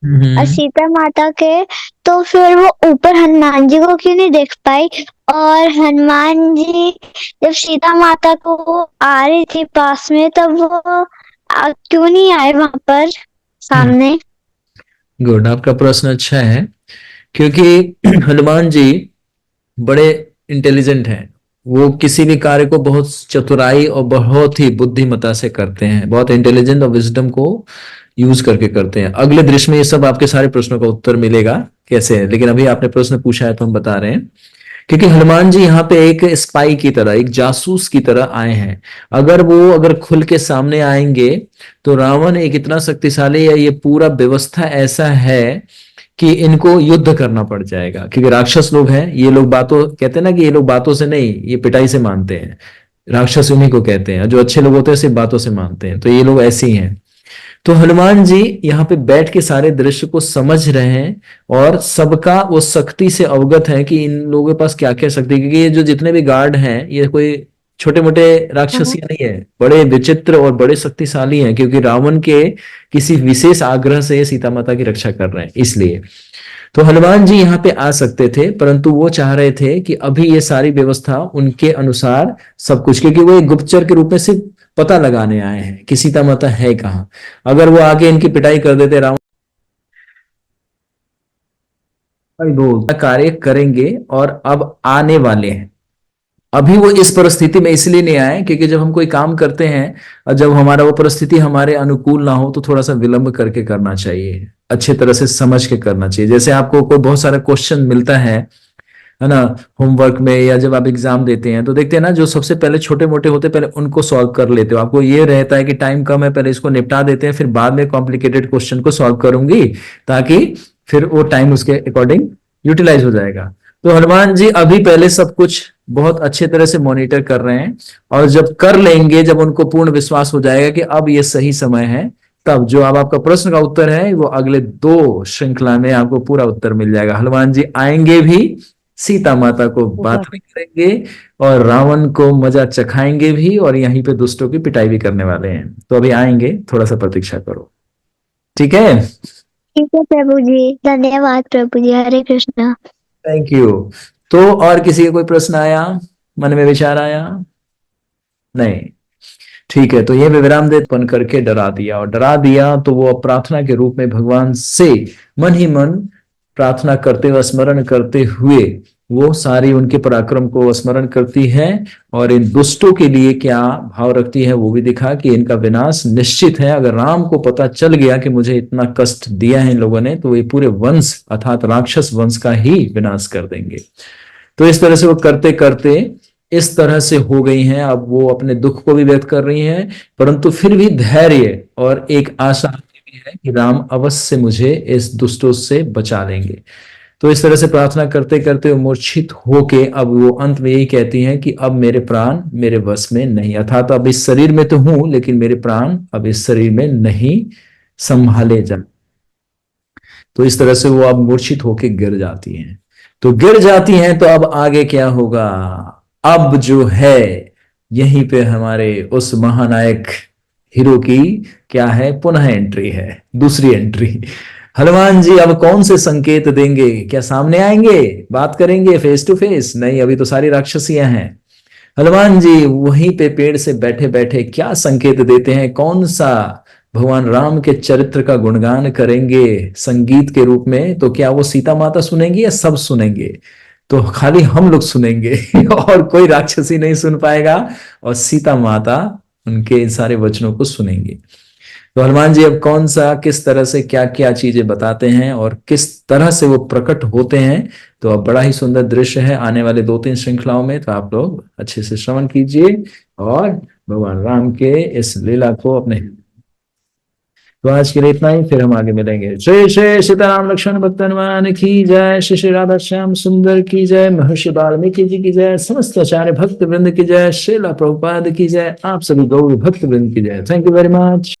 और हम्म। सीता माता के, तो फिर वो ऊपर हनुमान जी को क्यों नहीं देख पाई? और हनुमान जी जब सीता माता को आ रही थी पास में, तब वो क्यों नहीं आए वहां पर सामने? गुड, आपका प्रश्न अच्छा है, क्योंकि हनुमान जी बड़े इंटेलिजेंट हैं। वो किसी भी कार्य को बहुत चतुराई और बहुत ही बुद्धिमता से करते हैं, बहुत इंटेलिजेंट और विजडम को यूज करके करते हैं। अगले दृश्य में ये सब आपके सारे प्रश्नों का उत्तर मिलेगा कैसे है, लेकिन अभी आपने प्रश्न पूछा है तो हम बता रहे हैं। क्योंकि हनुमान जी यहाँ पे एक स्पाई की तरह, एक जासूस की तरह आए हैं। अगर खुल के सामने आएंगे तो रावण एक इतना शक्तिशाली है, ये पूरा व्यवस्था ऐसा है कि इनको युद्ध करना पड़ जाएगा। क्योंकि राक्षस लोग हैं ये लोग, बातों कहते हैं ना कि ये लोग बातों से नहीं, ये पिटाई से मानते हैं। राक्षस उन्हीं को कहते हैं, जो अच्छे लोग होते हैं सिर्फ बातों से मानते हैं, तो ये लोग ऐसे ही हैं। तो हनुमान जी यहाँ पे बैठ के सारे दृश्य को समझ रहे हैं और सबका वो शक्ति से अवगत है कि इन लोगों के पास क्या क्या शक्ति है। क्योंकि ये जो जितने भी गार्ड हैं ये कोई छोटे मोटे हाँ। राक्षसी नहीं है, बड़े विचित्र और बड़े शक्तिशाली हैं, क्योंकि रावण के किसी विशेष आग्रह से ये सीता माता की रक्षा कर रहे हैं इसलिए। तो हनुमान जी यहाँ पे आ सकते थे, परंतु वो चाह रहे थे कि अभी ये सारी व्यवस्था उनके अनुसार सब कुछ, क्योंकि वो एक गुप्तचर के रूप में सिर्फ पता लगाने आए हैं कि सीता माता है कहाँ। अगर वो आके इनकी पिटाई कर देते रावण, वो कार्य करेंगे और अब आने वाले हैं। अभी वो इस परिस्थिति में इसलिए नहीं आए क्योंकि जब हम कोई काम करते हैं और जब हमारा वो परिस्थिति हमारे अनुकूल ना हो तो थोड़ा सा विलंब करके करना चाहिए, अच्छे तरह से समझ के करना चाहिए। जैसे आपको कोई बहुत सारा क्वेश्चन मिलता है ना, होमवर्क में, या जब आप एग्जाम देते हैं तो देखते हैं ना, जो सबसे पहले छोटे मोटे होते हैं पहले उनको सॉल्व कर लेते हो। आपको ये रहता है कि टाइम कम है, पहले इसको निपटा देते हैं, फिर बाद में कॉम्प्लिकेटेड क्वेश्चन को सॉल्व करूंगी, ताकि फिर वो टाइम उसके अकॉर्डिंग यूटिलाइज हो जाएगा। तो हनुमान जी अभी पहले सब कुछ बहुत अच्छे तरह से मॉनिटर कर रहे हैं, और जब कर लेंगे, जब उनको पूर्ण विश्वास हो जाएगा कि अब ये सही समय है, तब जो अब आपका प्रश्न का उत्तर है वो अगले 2 श्रृंखला में आपको पूरा उत्तर मिल जाएगा। हनुमान जी आएंगे भी, सीता माता को बात भी करेंगे, और रावण को मजा चखाएंगे भी, और यहीं पे दुष्टों की पिटाई भी करने वाले हैं। तो अभी आएंगे, थोड़ा सा प्रतीक्षा करो, ठीक है। ठीक है प्रभु जी, धन्यवाद प्रभु जी, हरे कृष्णा। Thank you. तो और किसी का कोई प्रश्न आया, मन में विचार आया? नहीं, ठीक है। तो ये विराम दे पन करके डरा दिया, और डरा दिया तो वो प्रार्थना के रूप में भगवान से मन ही मन प्रार्थना करते हुए, स्मरण करते हुए, वो सारी उनके पराक्रम को स्मरण करती है, और इन दुष्टों के लिए क्या भाव रखती है वो भी दिखा कि इनका विनाश निश्चित है। अगर राम को पता चल गया कि मुझे इतना कष्ट दिया है इन लोगों ने, तो ये पूरे वंश अर्थात राक्षस वंश का ही विनाश कर देंगे। तो इस तरह से वो करते करते इस तरह से हो गई हैं। अब वो अपने दुख को भी व्यक्त कर रही हैं, परंतु फिर भी धैर्य और एक आशा भी है कि राम अवश्य मुझे इस दुष्टों से बचा लेंगे। तो इस तरह से प्रार्थना करते करते वो मूर्छित होके अब वो अंत में यही कहती हैं कि अब मेरे प्राण मेरे वश में नहीं, अर्थात अब इस शरीर में तो हूं लेकिन मेरे प्राण अब इस शरीर में नहीं संभाले जा। तो इस तरह से वो अब मूर्छित होके गिर जाती हैं। तो गिर जाती हैं तो अब आगे क्या होगा? अब जो है यहीं पे हमारे उस महानायक हीरो की क्या है, पुनः एंट्री है, दूसरी एंट्री। हनुमान जी अब कौन से संकेत देंगे? क्या सामने आएंगे, बात करेंगे फेस टू फेस? नहीं, अभी तो सारी राक्षसियां हैं। हनुमान जी वहीं पे पेड़ से बैठे बैठे क्या संकेत देते हैं? कौन सा भगवान राम के चरित्र का गुणगान करेंगे संगीत के रूप में? तो क्या वो सीता माता सुनेंगी या सब सुनेंगे? तो खाली हम लोग सुनेंगे और कोई राक्षसी नहीं सुन पाएगा, और सीता माता उनके इन सारे वचनों को सुनेंगे। तो हनुमान जी अब कौन सा, किस तरह से क्या क्या चीजें बताते हैं और किस तरह से वो प्रकट होते हैं, तो अब बड़ा ही सुंदर दृश्य है आने वाले 2-3 श्रृंखलाओं में। तो आप लोग अच्छे से श्रवण कीजिए और भगवान राम के इस लीला को अपने। तो आज के लिए इतना ही, फिर हम आगे मिलेंगे। जय श्री सीताराम लक्ष्मण भक्त हनुमान की जय, श्री श्री राधा श्याम सुंदर की जय, महर्षि वाल्मीकि जी की जय, समस्त आचार्य भक्त वृंद की जय, श्रीला प्रभुपाद की जय, आप सभी गौर भक्त वृंद की जय। Thank you very much.